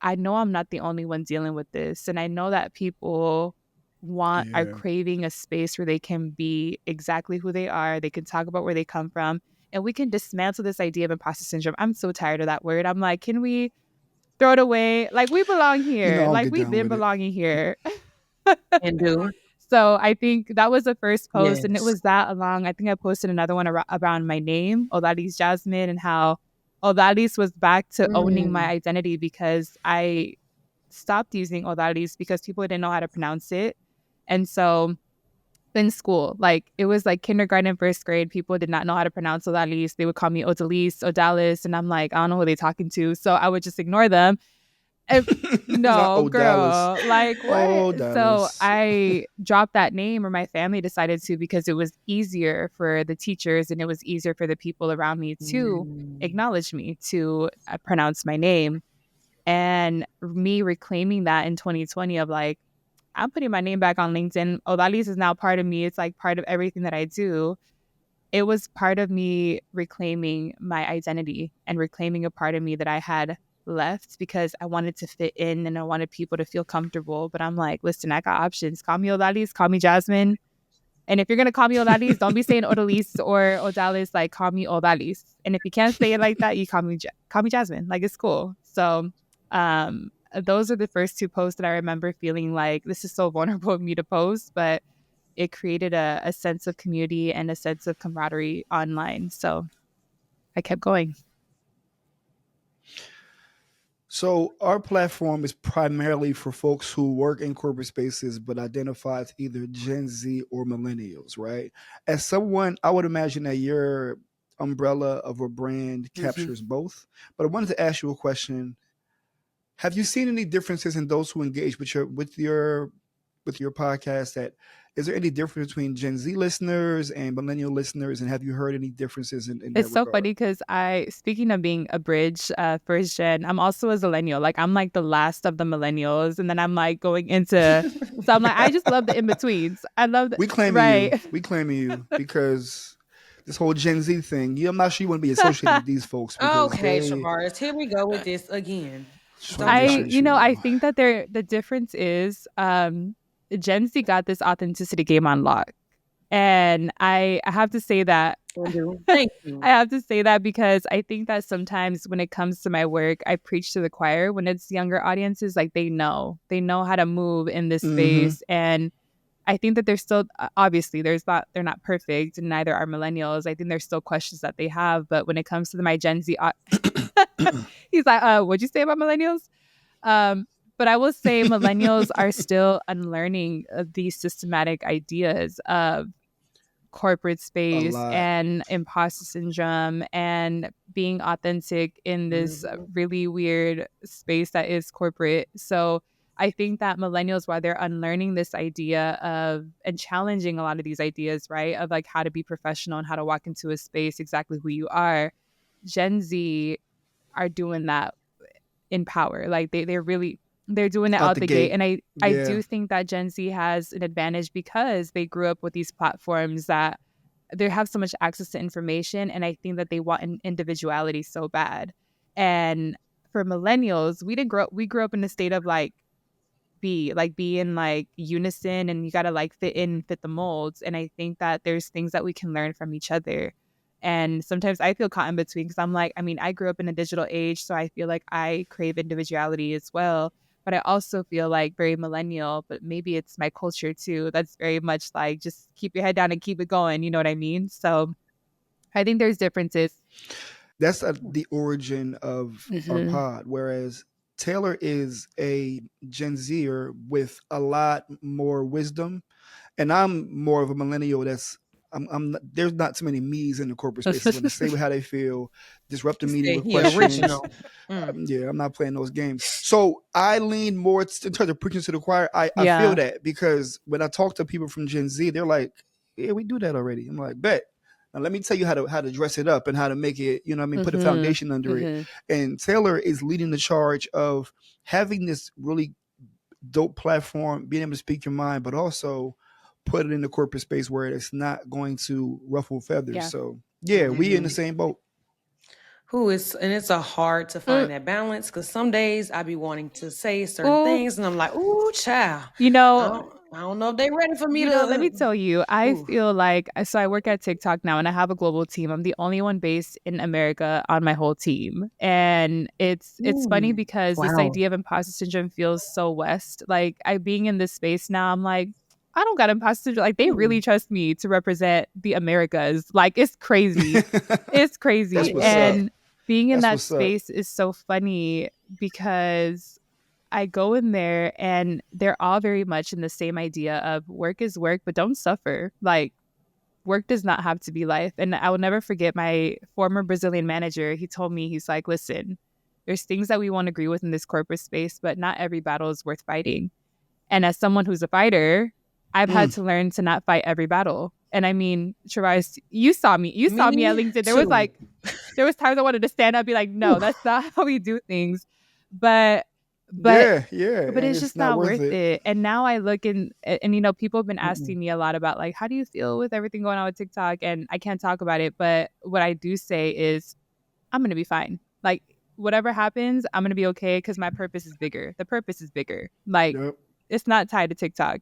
I know I'm not the only one dealing with this. And I know that people are
Yeah.
craving a space where they can be exactly who they are. They can talk about where they come from. And we can dismantle this idea of imposter syndrome. I'm so tired of that word. I'm like, can we throw it away? Like, we belong here.
I'll
Like,
get
we've
down
been
with it.
belonging here.
And do.
So I think that was the first post. And it
Yes.
was that along. I think I posted another one around my name, Odalys Jasmine, and how Odalys was back to owning my
Mm,
identity because I stopped using Odalys because people didn't know how to pronounce it. And so in school, like it was like kindergarten, first grade, people did not know how to pronounce Odalys. They would call me Odalys. And I'm like, I don't know who they're talking to. So I would just ignore them.
It's not
No,
Odalys.
girl, like what?
Oh,
So
Dallas.
I dropped that name, or my family decided to, because it was easier for the teachers and it was easier for the people around me to
mm,
acknowledge me, to pronounce my name. And me reclaiming that in 2020 of like, I'm putting my name back on LinkedIn. Odalys is now part of me. It's like part of everything that I do. It was part of me reclaiming my identity and reclaiming a part of me that I had left because I wanted to fit in and I wanted people to feel comfortable. But I'm like, listen, I got options. Call me Odalys, call me Jasmine. And if you're gonna call me Odalys, don't be saying Odalys or Odalys. Like, call me Odalys. And if you can't say it like that, you call me Jasmine. Like, it's cool. So, those are the first 2 posts that I remember feeling like this is so vulnerable of me to post, but it created a sense of community and a sense of camaraderie online. So I kept going.
So our platform is primarily for folks who work in corporate spaces but identify as either Gen Z or millennials, right? As someone, I would imagine that your umbrella of a brand captures both. But I wanted to ask you a question. Have you seen any differences in those who engage with your podcast? That is there any difference between Gen Z listeners and millennial listeners, and have you heard any differences in that
It's so
regard?
funny because speaking of being a bridge, first gen, I'm also a zillennial. Like I'm like the last of the millennials, and then I'm like going into. So I'm like, I just love the in betweens. I love the
We claiming you.
right.
We claiming you because this whole Gen Z thing. I'm not sure you want to be associated with these folks because
Okay,
they
Travaris, here we go with this again.
just want to be
Don't fight.
associated with
I
them.
think that the difference is Gen Z got this authenticity game on lock. And I have to say that
Thank
I
you.
have to say that because I think that sometimes when it comes to my work, I preach to the choir. When it's younger audiences, like they know how to move in this
Mm-hmm.
space. And I think that there's still obviously they're not perfect, and neither are millennials. I think there's still questions that they have. But when it comes to my Gen Z, he's like, what'd you say about millennials? Um, but I will say millennials are still unlearning these systematic ideas of corporate
A
space
lot.
and imposter syndrome and being authentic in this really weird space that is corporate. So I think that millennials, while they're unlearning this idea of and challenging a lot of these ideas, right, of like how to be professional and how to walk into a space exactly who you are, Gen Z are doing that in power. Like they're doing it
Out
out
the
the gate.
gate.
And I
Yeah.
do think that Gen Z has an advantage because they grew up with these platforms that they have so much access to information, and I think that they want an individuality so bad. And for millennials, we grew up in a state of be in like unison, and you got to like fit in, fit the molds. And I think that there's things that we can learn from each other. And sometimes I feel caught in between because I'm like, I mean, I grew up in a digital age, so I feel like I crave individuality as well. But I also feel like very millennial, but maybe it's my culture too. That's very much like just keep your head down and keep it going. You know what I mean? So I think there's differences.
That's the origin of our
Hmm.
pod. Whereas Taylor is a Gen Zer with a lot more wisdom, and I'm more of a millennial. There's not too many me's in the corporate spaces when they say how they feel, disrupt the
He
meeting
said
with
he
questions.
original. Mm.
Yeah, I'm not playing those games. So I lean more in terms of preaching to the choir. I feel
Yeah.
that because when I talk to people from Gen Z, they're like, "Yeah, we do that already." I'm like, "Bet." Now let me tell you how to dress it up and how to make it. You know, what I mean, put a
Hmm.
foundation under it.
Hmm.
And Taylor is leading the charge of having this really dope platform, being able to speak your mind, but also put it in the corporate space where it's not going to ruffle feathers.
Yeah.
So yeah, we in the same boat.
And it's a hard to
Uh,
find that balance because some days I be wanting to say certain
oh,
things and I'm like, ooh, child,
you
I
know,
don't, I don't know if they ready for me
let me
to.
tell you, I
Ooh,
feel like so I work at TikTok now and I have a global team. I'm the only one based in America on my whole team. And it's funny
ooh,
because this
wow.
idea of imposter syndrome feels so West. Like I being in this space now, I'm like, I don't got imposter syndrome. Like they really
Ooh,
trust me to represent the Americas. Like it's crazy. It's
That's
crazy.
what's
period.
up.
And being in
That's
that
what's up.
space is so funny because I go in there and they're all very much in the same idea of work is work, but don't suffer. Like work does not have to be life. And I will never forget my former Brazilian manager. He told me, he's like, listen, there's things that we won't agree with in this corporate space, but not every battle is worth fighting. And as someone who's a fighter, I've had
Mm.
to learn to not fight every battle. And I mean, Travaris, you saw me at
Me
LinkedIn.
too.
There was times I wanted to stand up and be like, no,
Ooh,
that's not how we do things. But but
Yeah, yeah,
but
and
it's
it's
just
not
not
worth
worth
it.
it. And now I look and you know, people have been
mm-mm.
asking me a lot about like, how do you feel with everything going on with TikTok? And I can't talk about it, but what I do say is I'm gonna be fine. Like whatever happens, I'm gonna be okay because my purpose is bigger. The purpose is bigger. Like
Yep.
it's not tied to TikTok.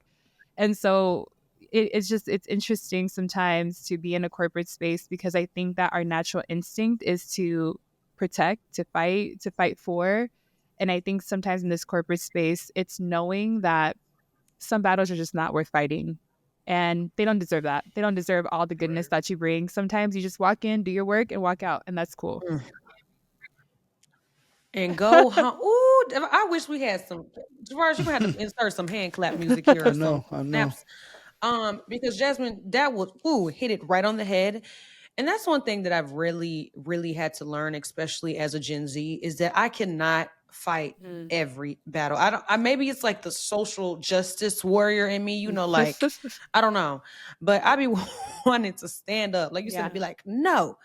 And so it's interesting sometimes to be in a corporate space because I think that our natural instinct is to protect, to fight for. And I think sometimes in this corporate space, it's knowing that some battles are just not worth fighting. And they don't deserve that. They don't deserve all the goodness that you bring. Sometimes you just walk in, do your work, and walk out, and that's cool.
And go home. Ooh, I wish we had some. Travarus, you're gonna have to insert some hand clap music here
I
or some
know. I know.
snaps. Because Jasmine, that was hit it right on the head. And that's one thing that I've really, really had to learn, especially as a Gen Z, is that I cannot fight every battle. Maybe it's like the social justice warrior in me, like I don't know. But I be wanting to stand up. Like you said, to be like, no.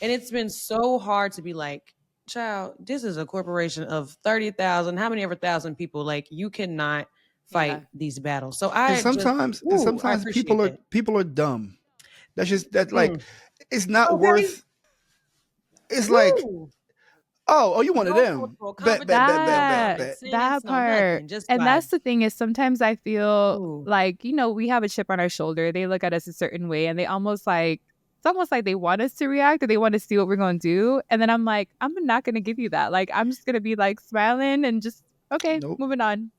And it's been so hard to be like, child, this is a corporation of 30,000, how many ever thousand people? Like, you cannot fight these battles. So
And
I
sometimes
appreciate that.
people are dumb. That's just that like it's not
Okay.
worth. It's like,
Woo.
oh, you wanted
No
them.
cultural
Bet.
no common sense,
That
no
part.
nothing. Just
And that's
vibes.
the thing is sometimes I feel
Ooh.
like, we have a chip on our shoulder. They look at us a certain way and it's almost like they want us to react or they want to see what we're going to do. And then I'm like, I'm not going to give you that. Like, I'm just going to be like smiling and just, okay,
Nope.
moving on.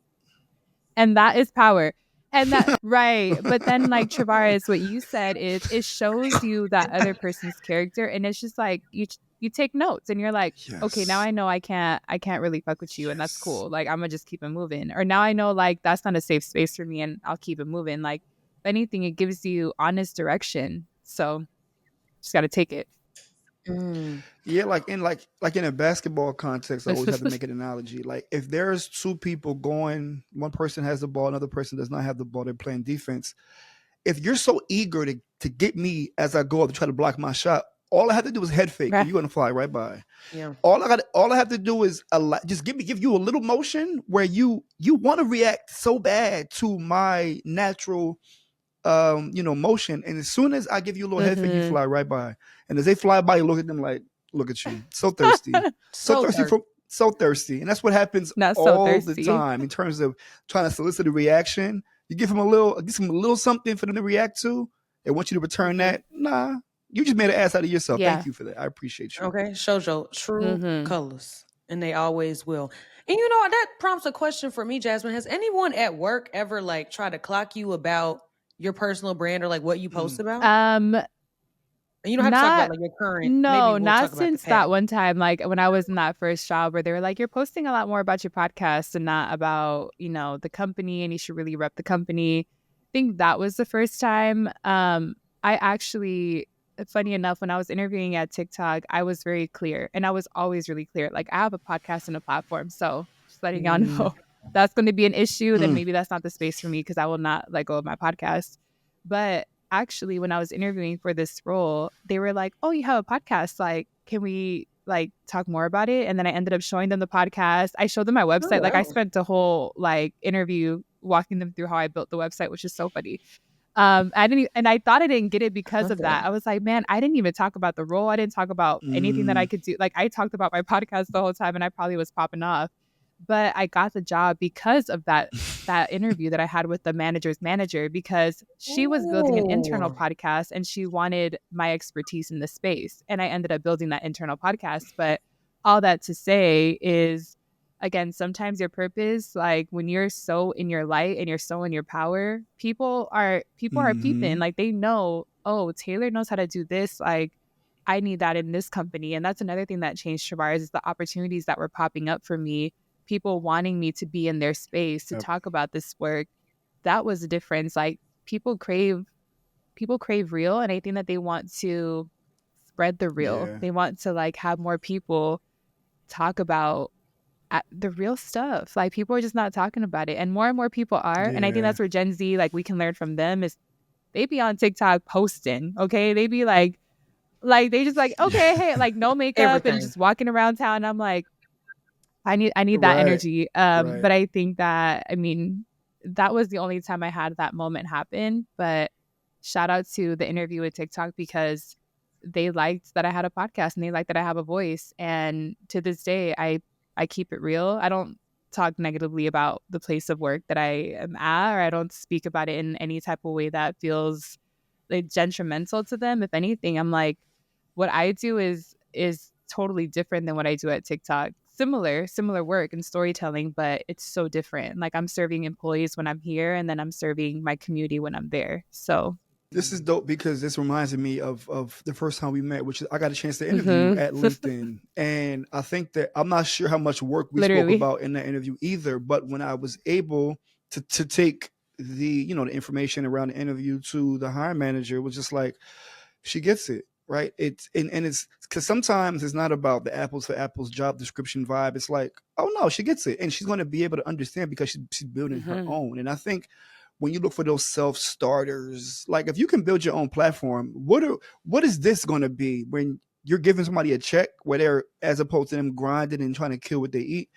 And that is power. And that, right. But then like Travarus, what you said is it shows you that other person's character. And it's just like, you take notes and you're like, okay, now I know I can't really fuck with you. And that's cool. Like, I'm gonna just keep it moving. Or now I know like that's not a safe space for me and I'll keep it moving. Like, if anything, it gives you honest direction. So just got to take it.
Yeah, like in a basketball context, I always have to make an analogy. Like if there's two people going, one person has the ball, another person does not have the ball, they're playing defense. If you're so eager to get me as I go up to try to block my shot, all I have to do is head fake, and you're gonna fly right by.
Yeah.
All I have to do is just give you a little motion where you want to react so bad to my natural motion. And as soon as I give you a little head fake, you fly right by. And as they fly by, you look at them like, look at you. So thirsty. So thirsty. And that's what happens
Not so
all
thirsty.
the time in terms of trying to solicit a reaction. You give them a little something for them to react to. They want you to return that. Nah. You just made an ass out of yourself.
Yeah.
Thank you for that. I appreciate you.
Okay. Shows your true colors. And they always will. And that prompts a question for me, Jasmine. Has anyone at work ever like tried to clock you about your personal brand or like what you post about? And you don't have to talk about like your current.
No,
maybe
not since that one time. Like when I was in that first job where they were like, you're posting a lot more about your podcast and not about, the company and you should really rep the company. I think that was the first time. I actually, funny enough, when I was interviewing at TikTok, I was very clear and I was always really clear. Like I have a podcast and a platform. So just letting y'all know that's going to be an issue. Then maybe that's not the space for me because I will not let go of my podcast. But actually, when I was interviewing for this role, they were like, oh, you have a podcast. Like, can we like talk more about it? And then I ended up showing them the podcast. I showed them my website.
Oh, wow.
Like I spent the whole like interview walking them through how I built the website, which is so funny. I thought I didn't get it because of that. I was like, man, I didn't even talk about the role. I didn't talk about anything that I could do. Like I talked about my podcast the whole time and I probably was popping off. But I got the job because of that interview that I had with the manager's manager, because she was building an internal podcast and she wanted my expertise in the space. And I ended up building that internal podcast. But all that to say is, again, sometimes your purpose, like when you're so in your light and you're so in your power, people are peeping. Like they know, oh, Taylor knows how to do this. Like I need that in this company. And that's another thing that changed Travarus is the opportunities that were popping up for me. People wanting me to be in their space to talk about this work. That was the difference. Like people crave real, and I think that they want to spread the real.
Yeah.
They want to like have more people talk about the real stuff. Like people are just not talking about it, and more people are. And I think that's where Gen Z, like we can learn from them, is they be on TikTok posting. Okay, they be like they just like, okay, hey, like no makeup and just walking around town. And I'm like, I need that energy. But I think that, that was the only time I had that moment happen. But shout out to the interview with TikTok because they liked that I had a podcast and they liked that I have a voice. And to this day, I keep it real. I don't talk negatively about the place of work that I am at, or I don't speak about it in any type of way that feels like detrimental to them. If anything, I'm like, what I do is totally different than what I do at TikTok. similar work and storytelling, but it's so different. Like I'm serving employees when I'm here, and then I'm serving my community when I'm there. So
This is dope because this reminds me of the first time we met, which is I got a chance to interview you
mhm.
at LinkedIn. And I think that I'm not sure how much work we spoke
Literally.
about in that interview either, but when I was able to take the, the information around the interview to the hiring manager, it was just like, she gets it. Right. And it's because sometimes it's not about the apples for apples job description vibe. It's like, oh no, she gets it. And she's going to be able to understand because she's building her
Mhm.
own. And I think when you look for those self starters, like if you can build your own platform, what is this going to be when you're giving somebody a check where they're, as opposed to them grinding and trying to kill what they eat?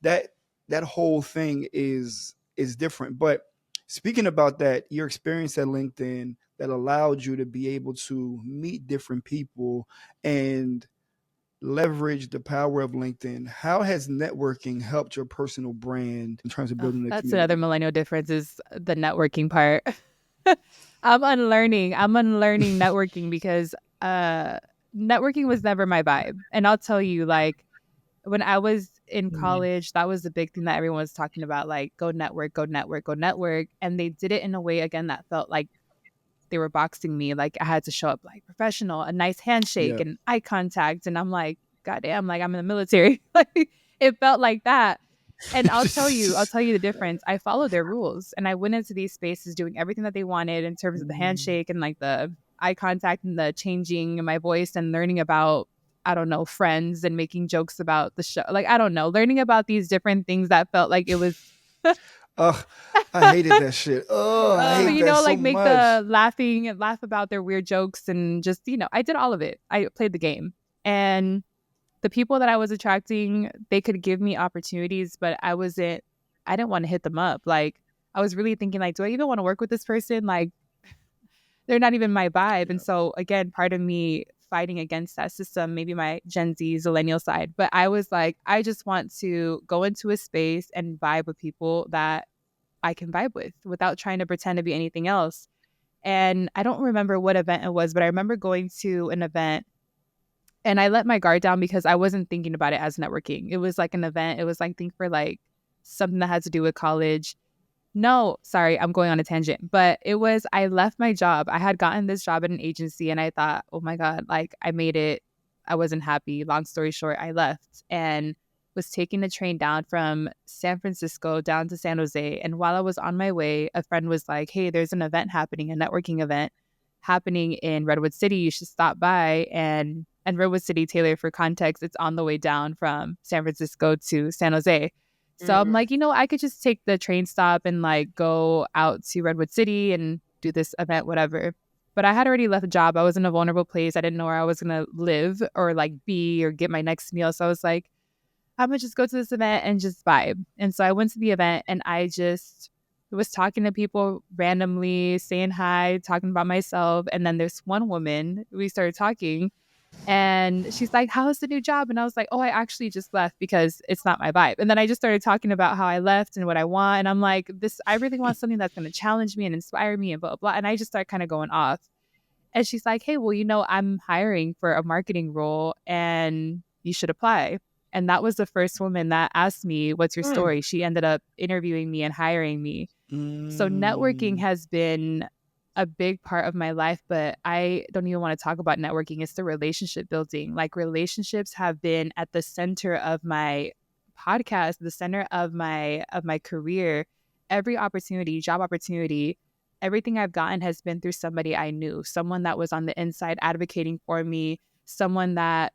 That that whole thing is different. But speaking about that, your experience at LinkedIn that allowed you to be able to meet different people and leverage the power of LinkedIn. How has networking helped your personal brand in terms of
Oh,
building a
that's another
community?
millennial difference is the networking part. I'm unlearning networking because uh networking was never my vibe. And I'll tell you, like when I was in
Mm,
college, that was the big thing that everyone was talking about, like go network, go network, go network. And they did it in a way again that felt like they were boxing me. Like I had to show up like professional, a nice handshake
yeah.
and eye contact. And I'm like, God damn, like I'm in the military. Like it felt like that. And I'll tell you the difference. I followed their rules and I went into these spaces doing everything that they wanted in terms of the
Mm,
handshake and like the eye contact and the changing in my voice and learning about, I don't know, friends and making jokes about the show. Like, I don't know, learning about these different things that felt like it was
ugh, I hated that shit. Oh, I hate that so
like make the
much.
laughing and laugh about their weird jokes and just, I did all of it. I played the game. And the people that I was attracting, they could give me opportunities, but I didn't want to hit them up. Like I was really thinking like, do I even want to work with this person? Like they're not even my vibe. And
Yeah.
so again, part of me fighting against that system, maybe my Gen Z millennial side, but I was like, I just want to go into a space and vibe with people that I can vibe with without trying to pretend to be anything else. And I don't remember what event it was, but I remember going to an event and I let my guard down because I wasn't thinking about it as networking. It was like an event. It was like, think for like something that had to do with college. No, sorry, I'm going on a tangent. But it was, I left my job. I had gotten this job at an agency and I thought, oh my God, like I made it. I wasn't happy. Long story short, I left and was taking the train down from San Francisco down to San Jose. And while I was on my way, a friend was like, hey, there's an event happening, a networking event happening in Redwood City. You should stop by. And Redwood City, Taylor, for context, it's on the way down from San Francisco to San Jose. So I'm
Mm.
like, I could just take the train stop and like go out to Redwood City and do this event, whatever. But I had already left a job. I was in a vulnerable place. I didn't know where I was going to live or like be or get my next meal. So I was like, I'm going to just go to this event and just vibe. And so I went to the event and I just was talking to people randomly, saying hi, talking about myself. And then there's one woman, we started talking and she's like, how's the new job? And I was like, oh, I actually just left because it's not my vibe. And then I just started talking about how I left and what I want. And I'm like, I really want something that's going to challenge me and inspire me and blah, blah, blah. And I just started kind of going off. And she's like, hey, well, I'm hiring for a marketing role and you should apply. And that was the first woman that asked me, what's your
Mm.
story? She ended up interviewing me and hiring me. So networking
Mm,
has been a big part of my life, but I don't even want to talk about networking. It's the relationship building. Like relationships have been at the center of my podcast, the center of my career. Every opportunity, job opportunity, everything I've gotten has been through somebody I knew, someone that was on the inside advocating for me, someone that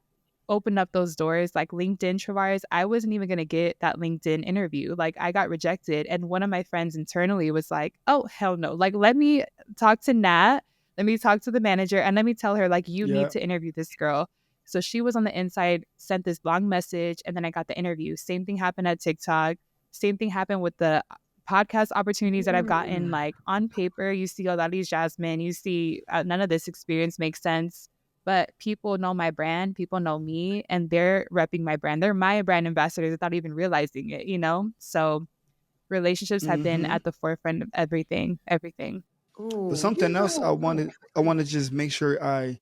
opened up those doors like LinkedIn. Travarus, I wasn't even going to get that LinkedIn interview. Like I got rejected. And one of my friends internally was like, oh, hell no. Like, let me talk to Nat. Let me talk to the manager and let me tell her, like, you need
yeah.
to interview this girl. So she was on the inside, sent this long message, and then I got the interview. Same thing happened at TikTok. Same thing happened with the podcast opportunities that I've gotten.
Mm.
Like on paper, you see Odalys Jasmine, you see none of this experience makes sense, but people know my brand, people know me, and they're repping my brand. They're my brand ambassadors without even realizing it. So relationships have been
Hmm.
at the forefront of everything.
But
Ooh, you
something else
know.
I wanted to just make sure I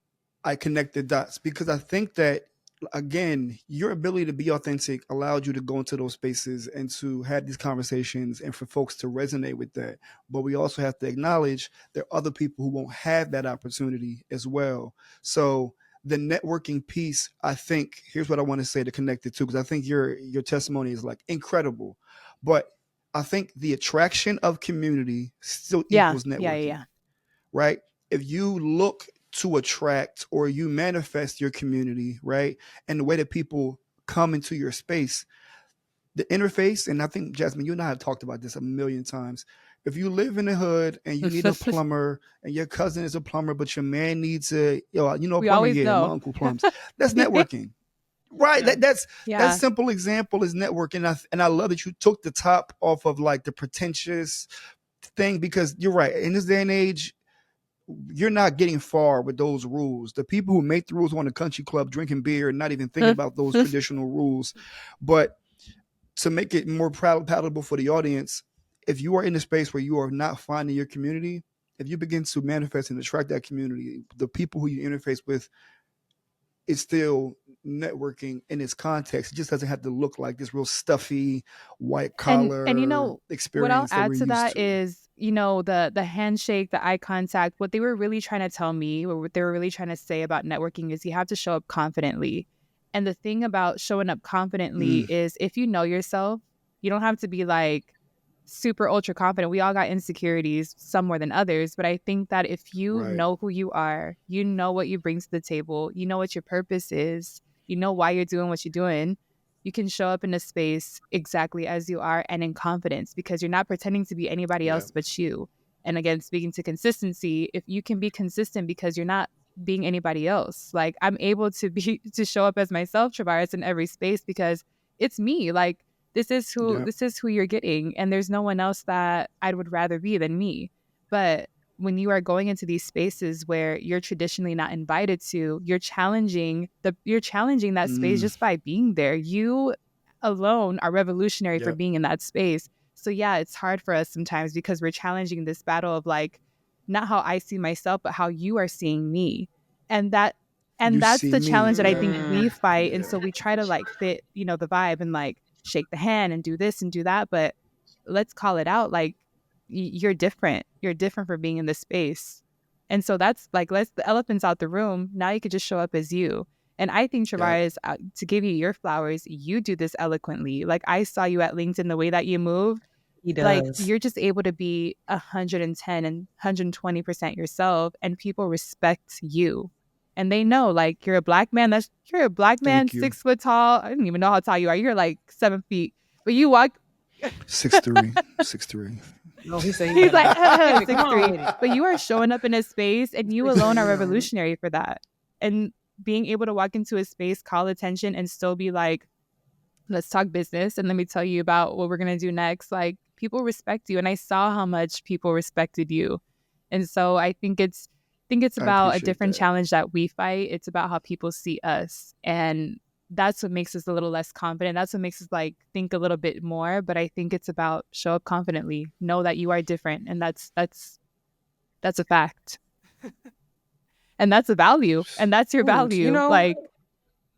connect the dots because I think that again, your ability to be authentic allowed you to go into those spaces and to have these conversations and for folks to resonate with that. But we also have to acknowledge there are other people who won't have that opportunity as well. So the networking piece, I think, here's what I want to say to connect it to, because I think your testimony is like incredible. But I think the attraction of community still
Yeah.
equals
Yeah.
networking,
Yeah.
right? If you look to attract or you manifest your community, right? And the way that people come into your space, the interface, and I think, Jasmine, you and I have talked about this a million times. If you live in the hood and you need a
Yeah.
plumber and your cousin is a plumber, but your man needs a
We
plumber,
always
yeah, my
know.
uncle plums. That's networking. Right.
Yeah.
That
Yeah.
simple example is networking. And I love that you took the top off of like the pretentious thing, because you're right. In this day and age, you're not getting far with those rules. The people who make the rules on the country club drinking beer and not even thinking about those traditional rules. But to make it more palatable for the audience, if you are in a space where you are not finding your community, if you begin to manifest and attract that community, the people who you interface with, it's still networking in its context. It just doesn't have to look like this real stuffy white
And
collar
what I'll
experience that
add
we're
to
used
that
to.
is, the handshake, the eye contact, what they were really trying to tell me, or what they were really trying to say about networking is you have to show up confidently. And the thing about showing up confidently
Mm,
is if you know yourself, you don't have to be like super ultra confident. We all got insecurities, some more than others, but I think that if you
right.
know who you are, you know what you bring to the table, you know what your purpose is, you know why you're doing what you're doing, you can show up in a space exactly as you are and in confidence because you're not pretending to be anybody
Yeah.
else but you. And again, speaking to consistency, if you can be consistent because you're not being anybody else, like I'm able to show up as myself, Travarus, in every space because it's me. Like
Yeah.
this is who you're getting, and there's no one else that I would rather be than me. But when you are going into these spaces where you're traditionally not invited to, you're challenging that space
Mm,
just by being there. You alone are revolutionary for
yeah.
being in that space. So yeah, it's hard for us sometimes because we're challenging this battle of like not how I see myself, but how you are seeing me. And
You
that's
see
the
me.
challenge that I
Yeah.
think
Mm.
we fight. And
Yeah.
so we try to like fit, the vibe and like shake the hand and do this and do that. But let's call it out. Like you're different. You're different for being in this space. And so that's like, let's the elephant's out the room. Now you could just show up as you. And I think,
Yeah.
Travaris, to give you your flowers, you do this eloquently. Like I saw you at LinkedIn, the way that you move,
He
like
does.
you're just able to be 110 and 120% yourself, and people respect you. And they know, like, you're a black man. You're a black man,
Thank you.
6 foot tall. I don't even know how tall you are. You're like 7 feet, but you walk.
6'3". 6'3".
No, he said he
He's
better.
like
Baby, come
six
on
three,
with it.
but you are showing up in a space, and you alone are
6'3".
revolutionary for that. And being able to walk into a space, call attention, and still be like, let's talk business and let me tell you about what we're going to do next. Like people respect you. And I saw how much people respected you. And so I think it's
I
about a
appreciate
different
that.
challenge that we fight. It's about how people see us. And that's what makes us a little less confident. That's what makes us like think a little bit more. But I think it's about show up confidently, know that you are different. And that's a fact. And that's a value. And that's your
Shoot,
value. Like,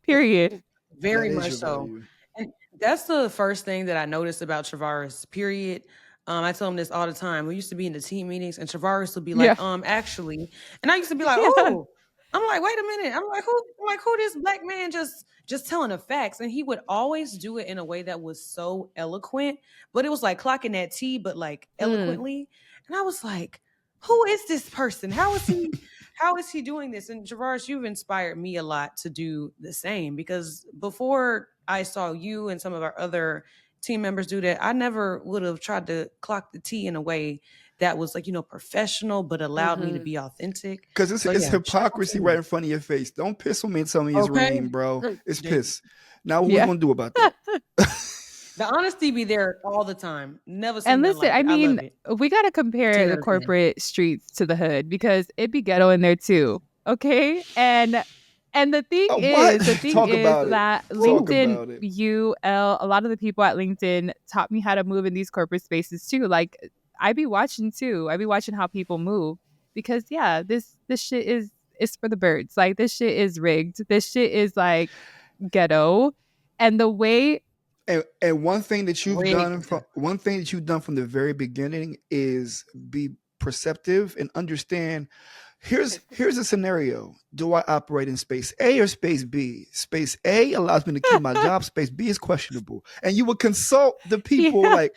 period.
very
That is
much
your
so.
value.
And that's the first thing that I noticed about Travaris, period. I tell him this all the time. We used to be in the team meetings and Travaris would be
Yeah.
like, actually. And I used to be like,
Yeah.
oh, I'm like, wait a minute. I'm like, who this black man just telling the facts? And he would always do it in a way that was so eloquent, but it was like clocking that T, but like
Mm.
eloquently. And I was like, who is this person? How is he doing this? And Travaris, you've inspired me a lot to do the same because before I saw you and some of our other team members do that, I never would have tried to clock the T in a way that was like, professional, but allowed me to
Mm-hmm.
be authentic.
Because it's,
So
it's
yeah, shout out to
hypocrisy right
you.
in front of your face. Don't piss on me and tell me it's
Okay.
rain, bro. It's
They-
piss. Now, what we
Yeah.
going to do about that?
The honesty be there all the time. Never seen
And
nothing
listen,
like
I
it. I love
mean,
it.
we got to compare
10
the
out of 10.
corporate streets to the hood because it be ghetto in there too. Okay. And
What?
the thing
Talk
is
about it.
that
Talk
LinkedIn,
about it.
a lot of the people at LinkedIn taught me how to move in these corporate spaces too. Like I be watching too. I be watching how people move because yeah, this shit is for the birds. Like this shit is rigged. This shit is like ghetto. And the way
And one thing that you've
Really
done from the very beginning is be perceptive and understand. Here's a scenario. Do I operate in space A or space B? Space A allows me to keep my job. Space B is questionable. And you would consult the people
yeah,
like,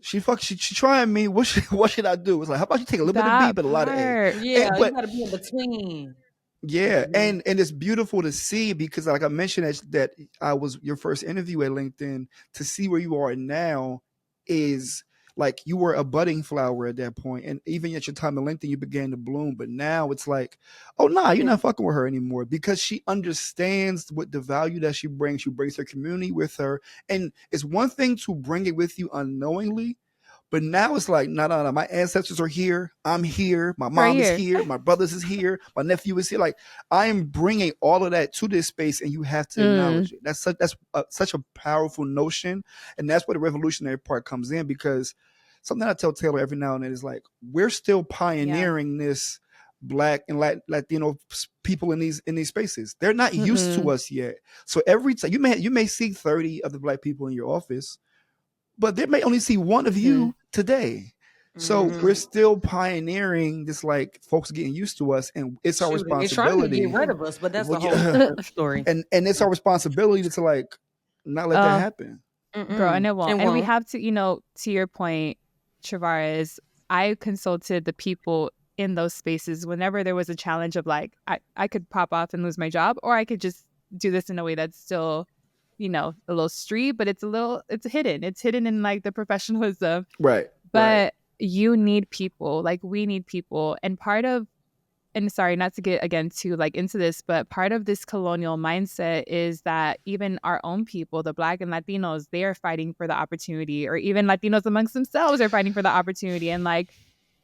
she trying me. What should I do? It's like, how about you take a little bit of B
that
but a lot of A?
part.
Yeah, you
But
got to be in between.
yeah,
Mhm.
and it's beautiful to see because, like I mentioned, that I was your first interview at LinkedIn. To see where you are now is like you were a budding flower at that point, and even at your time at LinkedIn, you began to bloom. But now it's like, oh nah, you're not fucking with her anymore because she understands what the value that she brings. She brings her community with her, and it's one thing to bring it with you unknowingly. But now it's like, no. My ancestors are here. I'm here. My
Right
mom is
here.
here. My brothers is here. My nephew is here. Like I am bringing all of that to this space, and you have to acknowledge it. That's such a powerful notion, and that's where the revolutionary part comes in. Because something I tell Taylor every now and then is like, we're still
Yeah.
pioneering this Black and Latino people in these spaces. They're not used to
Mm-mm.
us yet. So every time you may see 30 of the Black people in your office, but they may only see one of
Mm-hmm.
you today. So we're
Mhm.
still pioneering this, like folks getting used to us, and it's our
Shoot, they're trying to get
responsibility.
rid of us, but that's
Well,
a whole
yeah,
different story.
and it's our responsibility to like not let that
Oh,
happen.
girl, and
Mm-mm.
it won't.
It
And we
won't.
have to, to your point, Travarus, I consulted the people in those spaces whenever there was a challenge of like, I could pop off and lose my job, or I could just do this in a way that's still, a little street, but it's hidden. It's hidden in like the professionalism.
Right, right.
But you need people, like we need people. And sorry, not to get again too like into this, but part of this colonial mindset is that even our own people, the Black and Latinos, they are fighting for the opportunity, or even Latinos amongst themselves are fighting for the opportunity. And like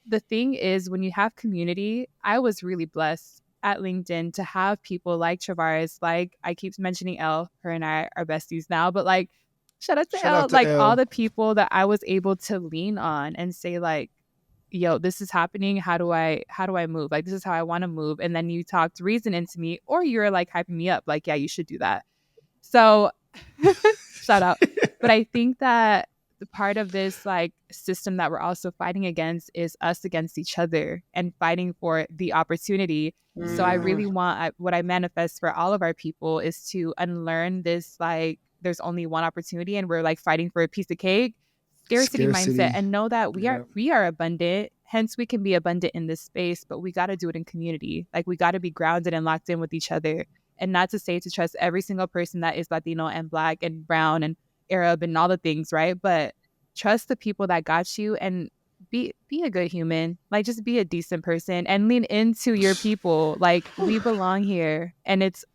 the thing is, when you have community, I was really blessed at LinkedIn to have people like Travaris, like I keep mentioning Elle, her and I are besties now, but like shout out to
Shout
Elle,
out to
like all
L.
the people that I was able to lean on and say like, yo, this is happening. How do I move? Like, this is how I want to move. And then you talked reason into me, or you're like hyping me up, like, yeah, you should do that. So shout out. But I think that the part of this like system that we're also fighting against is us against each other and fighting for the opportunity. So I
Yeah,
really want what I manifest for all of our people is to unlearn this like there's only one opportunity and we're like fighting for a piece of cake scarcity mindset
scarcity.
and know that we are
Yeah,
we are abundant, hence we can be abundant in this space, but we got to do it in community. Like we got to be grounded and locked in with each other, and not to say to trust every single person that is Latino and Black and brown and Arab and all the things, right? But trust the people that got you and be a good human. Like just be a decent person and lean into your people. Like we belong here, and it's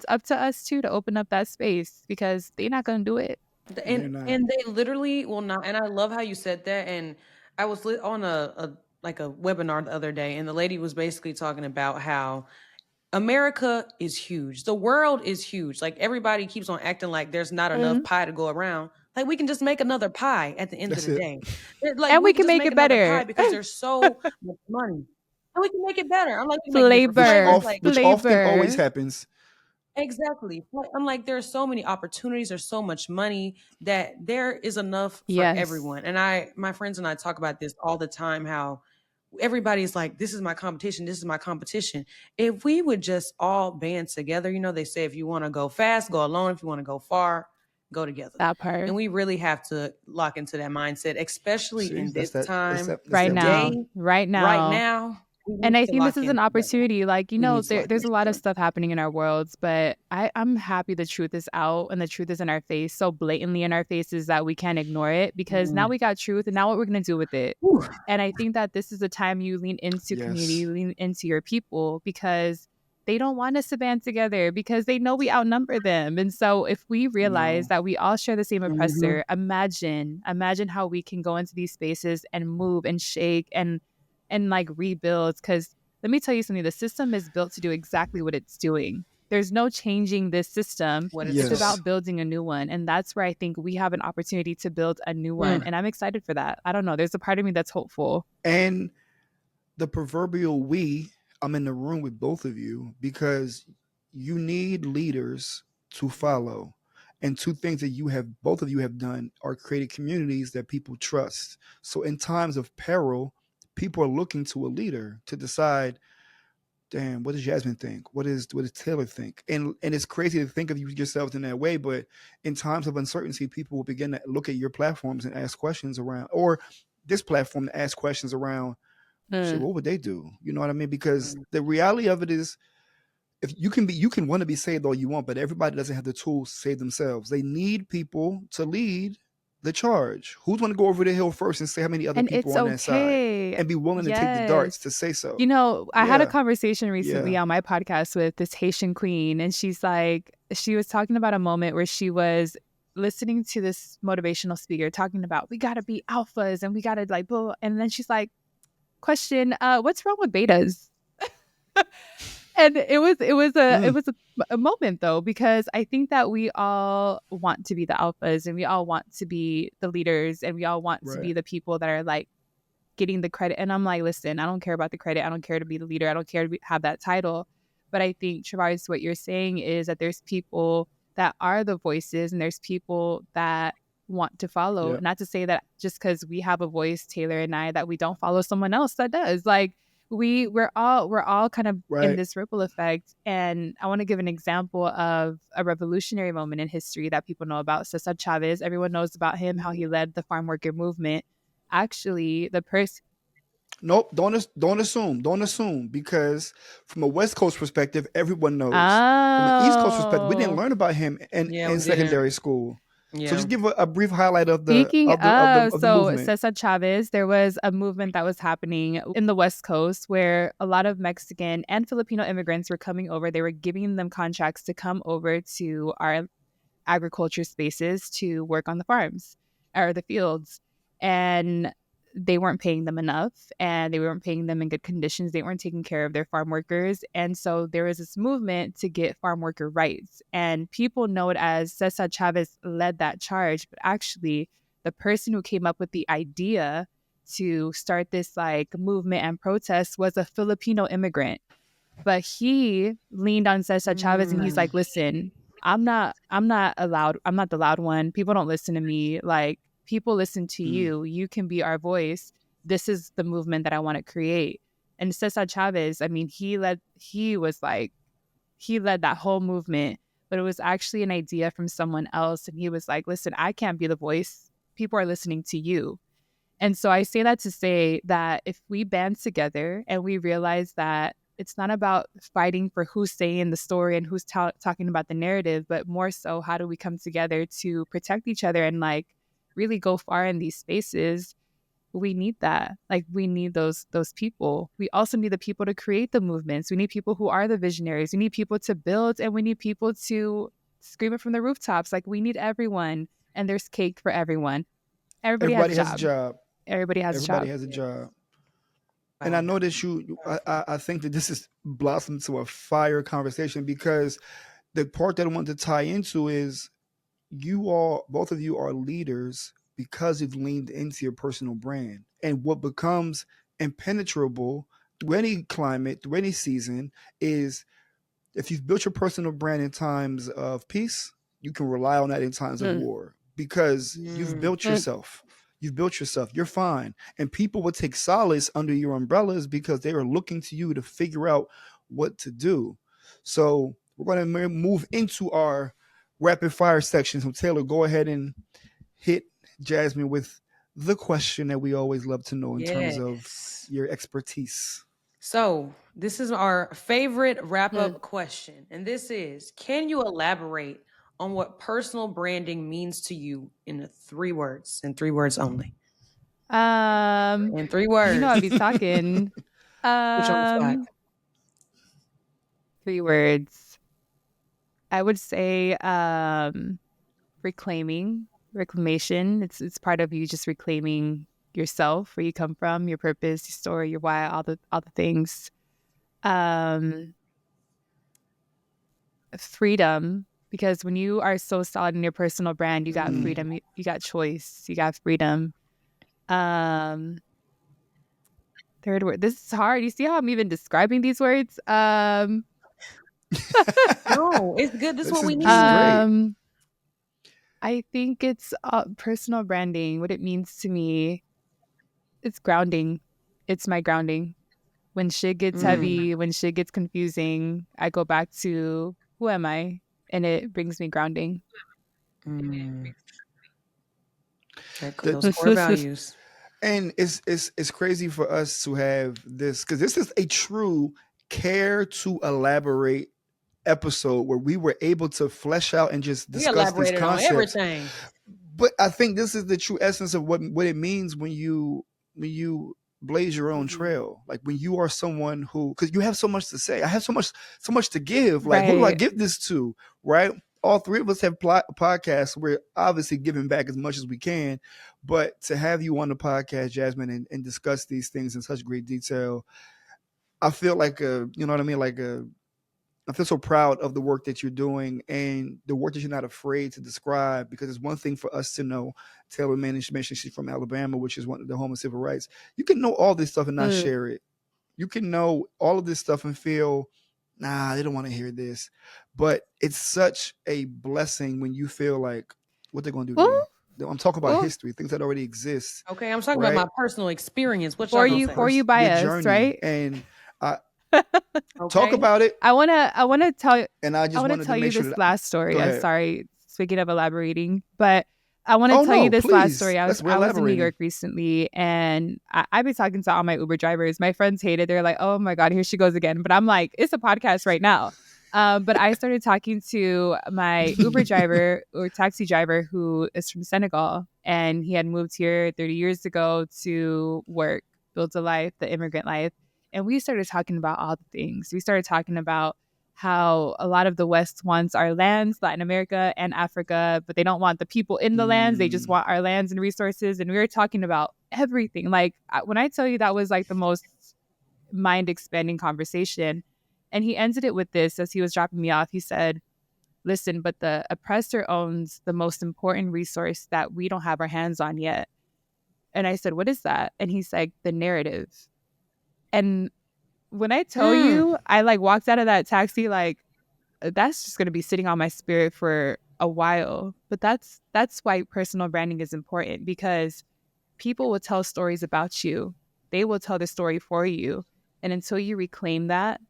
up to us too to open up that space because they're not gonna do it.
they're
And
not.
and they literally will not. And I love how you said that. And I was on a like a webinar the other day, and the lady was basically talking about how America is huge. The world is huge. Like everybody keeps on acting like there's not enough
Mhm.
pie to go around. Like we can just make another pie at the end of
That's
the
it.
day. Like
And
we
we
can
can
just
make
make
it
another
better.
pie because there's so much money. And we can make it better. I'm like, we can make different
Which
Flavor,
flavors.
off
Like
which often always
flavor.
happens.
exactly. I'm like, there's so many opportunities, there's so much money that there is enough for
Yes,
everyone. And my friends and I talk about this all the time, how everybody's like, this is my competition, this is my competition. If we would just all band together, they say if you want to go fast, go alone. If you want to go far, go together.
that
And
part
we really have to lock into that mindset, especially
See,
in this time,
that's
right
that
today,
now,
we.
right
right
now.
now. We
And
need
I
to
think this
lock
is
in
an
together.
opportunity. Like,
We need to lock
there's
in
a lot of
together.
stuff happening in our worlds, but I'm happy the truth is out and the truth is in our face, so blatantly in our faces that we can't ignore it because now
Mm.
we got truth and now what we're going to do with it.
Whew.
And I think that this is the time you lean into community,
Yes.
lean into your people because they don't want us to band together because they know we outnumber them. And so if we realize
No.
that we all share the same
Mhm.
oppressor, imagine how we can go into these spaces and move and shake and like rebuild. Because let me tell you something, the system is built to do exactly what it's doing. There's no changing this system.
What it's
It's
doing.
Yes.
about building a new one. And that's where I think we have an opportunity to build a new one.
Mm.
And I'm excited for that. I don't know. There's a part of me that's hopeful.
And the proverbial we, I'm in the room with both of you because you need leaders to follow. And two things that both of you have done are created communities that people trust. So in times of peril, people are looking to a leader to decide, damn, what does Jasmine think? What does Taylor think? And it's crazy to think of yourselves in that way, but in times of uncertainty, people will begin to look at your platforms and ask questions around, or this platform to ask questions around, shit, what would they do? You know what I mean? Because the reality of it is, if you can want to be saved all you want, but everybody doesn't have the tools to save themselves. They need people to lead the charge. Who's going to go over the hill first and say how many other
And
people
it's
on that side
okay.
and be willing to take the darts
Yes.
to say so?
You know, I had a
Yeah,
conversation recently
yeah,
on my podcast with this Haitian queen, and she was talking about a moment where she was listening to this motivational speaker talking about, we got to be alphas and we got to like, blah. And then she's like, question, what's wrong with betas? And
mm,
it was a moment though, because I think that we all want to be the alphas and we all want to be the leaders and we all want to
right.
be the people that are like getting the credit. And I'm like, listen, I don't care about the credit. I don't care to be the leader. I don't care to have that title. But I think, Travarus, what you're saying is that there's people that are the voices and there's people that want to follow.
Yeah,
Not to say that just because we have a voice, Taylor and I, that we don't follow someone else that does. Like we're all kind of in
right.
this ripple effect. And I want to give an example of a revolutionary moment in history that people know about. Cesar Chavez, everyone knows about him, how he led the farm worker movement. Actually, the person.
Nope. Don't assume. Because from a West Coast perspective, everyone knows. From an East Coast perspective, we didn't
Oh,
learn about him
Yeah,
in
we didn't.
secondary school. So
Yeah.
just give a brief highlight of the
speaking
of the of the
of,
of the
so
movement.
Cesar Chavez, there was a movement that was happening in the West Coast where a lot of Mexican and Filipino immigrants were coming over. They were giving them contracts to come over to our agriculture spaces to work on the farms or the fields. And they weren't paying them enough and they weren't paying them in good conditions. They weren't taking care of their farm workers. And so there was this movement to get farm worker rights. And people know it as Cesar Chavez led that charge. But actually, the person who came up with the idea to start this like movement and protest was a Filipino immigrant, but he leaned on Cesar Chavez and he's
Mm.
like, listen, I'm not the loud one. People don't listen to me. Like, people listen to
Mm,
you. You can be our voice. This is the movement that I want to create. And Cesar Chavez, I mean, he led that whole movement, but it was actually an idea from someone else. And he was like, listen, I can't be the voice. People are listening to you. And so I say that to say that if we band together and we realize that it's not about fighting for who's saying the story and who's talking about the narrative, but more so, how do we come together to protect each other and like really go far in these spaces? We need that. Like, we need those people. We also need the people to create the movements. We need people who are the visionaries. We need people to build, and we need people to scream it from the rooftops. Like, we need everyone, and there's cake for everyone. Everybody has a
everybody has a
job.
job.
Everybody has a
Everybody
job.
has a job. And I
Wow.
know that I think that this has blossomed to a fire conversation, because the part that I want to tie into is, both of you are leaders because you've leaned into your personal brand. And what becomes impenetrable through any climate, through any season, is if you've built your personal brand in times of peace, you can rely on that in times of
Mm.
war, because you've
Mm.
built yourself. You've built yourself. You're fine. And people will take solace under your umbrellas because they are looking to you to figure out what to do. So we're going to move into our rapid fire section. So Taylor, go ahead and hit Jasmine with the question that we always love to know in terms of
Yes.
your expertise.
So, this is our favorite wrap
Mm.
up question. And this is, can you elaborate on what personal branding means to you in 3 words, in 3 words only?
Um,
In three
you know, I'd
words.
be talking.
Put you on the spot.
Um, 3 words. I would say reclamation. It's part of you just reclaiming yourself, where you come from, your purpose, your story, your why, all the things. Um, freedom, because when you are so solid in your personal brand, you got
Mm.
freedom, you got choice, you got freedom. Um, third word. This is hard. You see how I'm even describing these words?
No, it's good. This is what we
This is
need.
great.
I think it's personal branding. What it means to me, it's grounding. It's my grounding. When shit gets heavy, when shit gets confusing, I go back to who am I? And it brings me grounding.
Those core values.
And it's crazy for us to have this, because this is a true care to elaborate episode where we were able to flesh out and just
We
discuss these
elaborated on
concepts.
everything.
But I think this is the true essence of what it means when you blaze your own trail. Like when you are someone who, because you have so much to say. I have so much to give. Like, who do I give this to? Right? All three of us have podcasts. We're obviously giving back as much as we can, but to have you on the podcast, Jasmine, and discuss these things in such great detail, I feel like you know what I mean? Like I feel so proud of the work that you're doing and the work that you're not afraid to describe, because it's one thing for us to know. Taylor mentioned she's from Alabama, which is one of the home of civil rights. You can know all this stuff and not share it. You can know all of this stuff and feel, nah, they don't want to hear this. But it's such a blessing when you feel like, what they're going to do to me. I'm talking about history, things that already exist.
Okay, I'm talking about my personal experience. What
for
y'all
you,
say?
for you biased, right?
And talk about it.
I wanna tell you.
And I just wanted to make sure
this last story. I'm
ahead.
sorry, speaking of elaborating, but I want to tell you this last story. I was in New York recently, and I've been talking to all my Uber drivers. My friends hate it. They're like, "Oh my god, here she goes again." But I'm like, it's a podcast right now. But I started talking to my Uber driver or taxi driver who is from Senegal, and he had moved here 30 years ago to work, build a life, the immigrant life. And we started talking about all the things. We started talking about how a lot of the West wants our lands, Latin America and Africa, but they don't want the people in the lands. They just want our lands and resources. And we were talking about everything. Like when I tell you that was like the most mind expanding conversation. And he ended it with this as he was dropping me off. He said, listen, but the oppressor owns the most important resource that we don't have our hands on yet. And I said, what is that? And he's like, the narrative. And when I tell you, I like walked out of that taxi, like that's just going to be sitting on my spirit for a while. But that's why personal branding is important, because people will tell stories about you. They will tell the story for you. And until you reclaim that,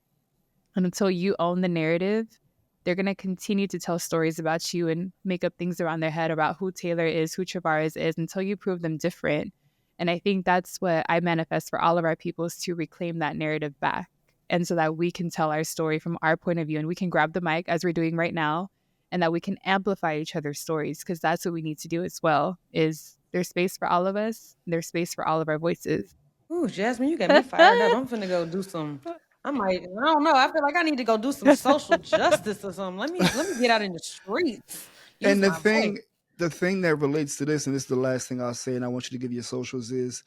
and until you own the narrative, they're going to continue to tell stories about you and make up things around their head about who Taylor is, who Travarus is, until you prove them different. And I think that's what I manifest for all of our people, is to reclaim that narrative back. And so that we can tell our story from our point of view, and we can grab the mic as we're doing right now, and that we can amplify each other's stories, because that's what we need to do as well. Is there's space for all of us. There's space for all of our voices.
Ooh, Jasmine, you got me fired up. I'm finna go do some. I don't know. I feel like I need to go do some social justice or something. Let me get out in the streets.
And the thing that relates to this, and this is the last thing I'll say, and I want you to give your socials, is,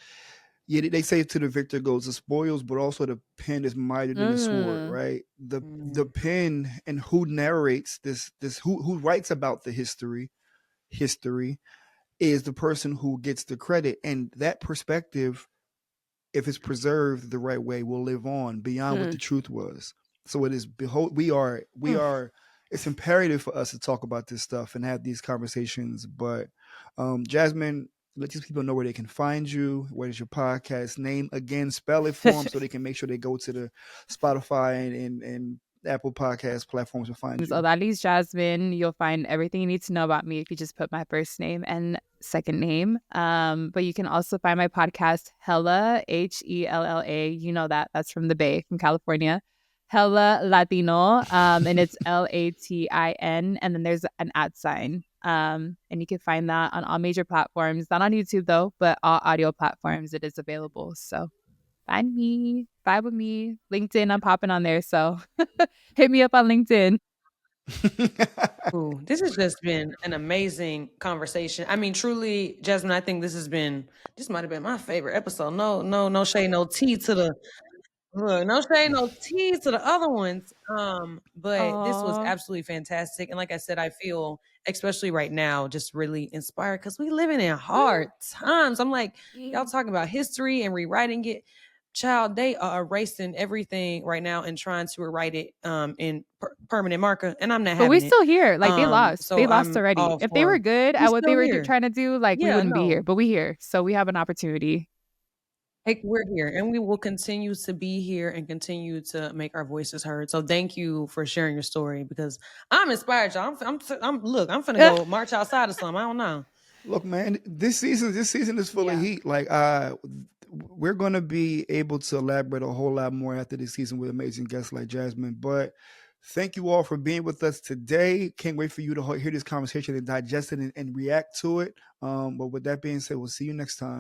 yeah, they say to the victor goes the spoils, but also the pen is mightier than the sword, right? The pen, and who narrates this who writes about the history is the person who gets the credit. And that perspective, if it's preserved the right way, will live on beyond what the truth was. So it is, behold, we are it's imperative for us to talk about this stuff and have these conversations. But Jasmine, let these people know where they can find you. What is your podcast name again? Spell it for them so they can make sure they go to the Spotify and Apple Podcast platforms to find you.
Odalys Jasmine. You'll find everything you need to know about me if you just put my first name and second name. But you can also find my podcast, Hella, Hella. You know that's from the Bay, from California. Hella Latino, and it's Latin, and then there's an @. And you can find that on all major platforms, not on YouTube though, but all audio platforms it is available. So find me, vibe with me. LinkedIn, I'm popping on there, so hit me up on LinkedIn.
Ooh, this has just been an amazing conversation. I mean, truly, Jasmine, I think this might have been my favorite episode. No shade, no tea to the no shade, no tea to the other ones. But this was absolutely fantastic. And like I said, I feel, especially right now, just really inspired, because we living in hard times. I'm like, y'all talking about history and rewriting it. child, they are erasing everything right now and trying to rewrite it in permanent marker, and I'm not
But we
having it.
still here. Like they lost.
So
They lost
I'm
already.
all
If they
for
were good
we
at what they
still
were
here.
trying to do, like we
Yeah,
wouldn't be here.
no.
But we here. So we have an opportunity.
Like we're here and we will continue to be here and continue to make our voices heard. So thank you for sharing your story because I'm inspired, y'all. Look, I'm finna go march outside or something. I don't know.
Look, man, this season is full of heat. Like, we're gonna be able to elaborate a whole lot more after this season with amazing guests like Jasmine. But thank you all for being with us today. Can't wait for you to hear this conversation and digest it and react to it. But with that being said, we'll see you next time.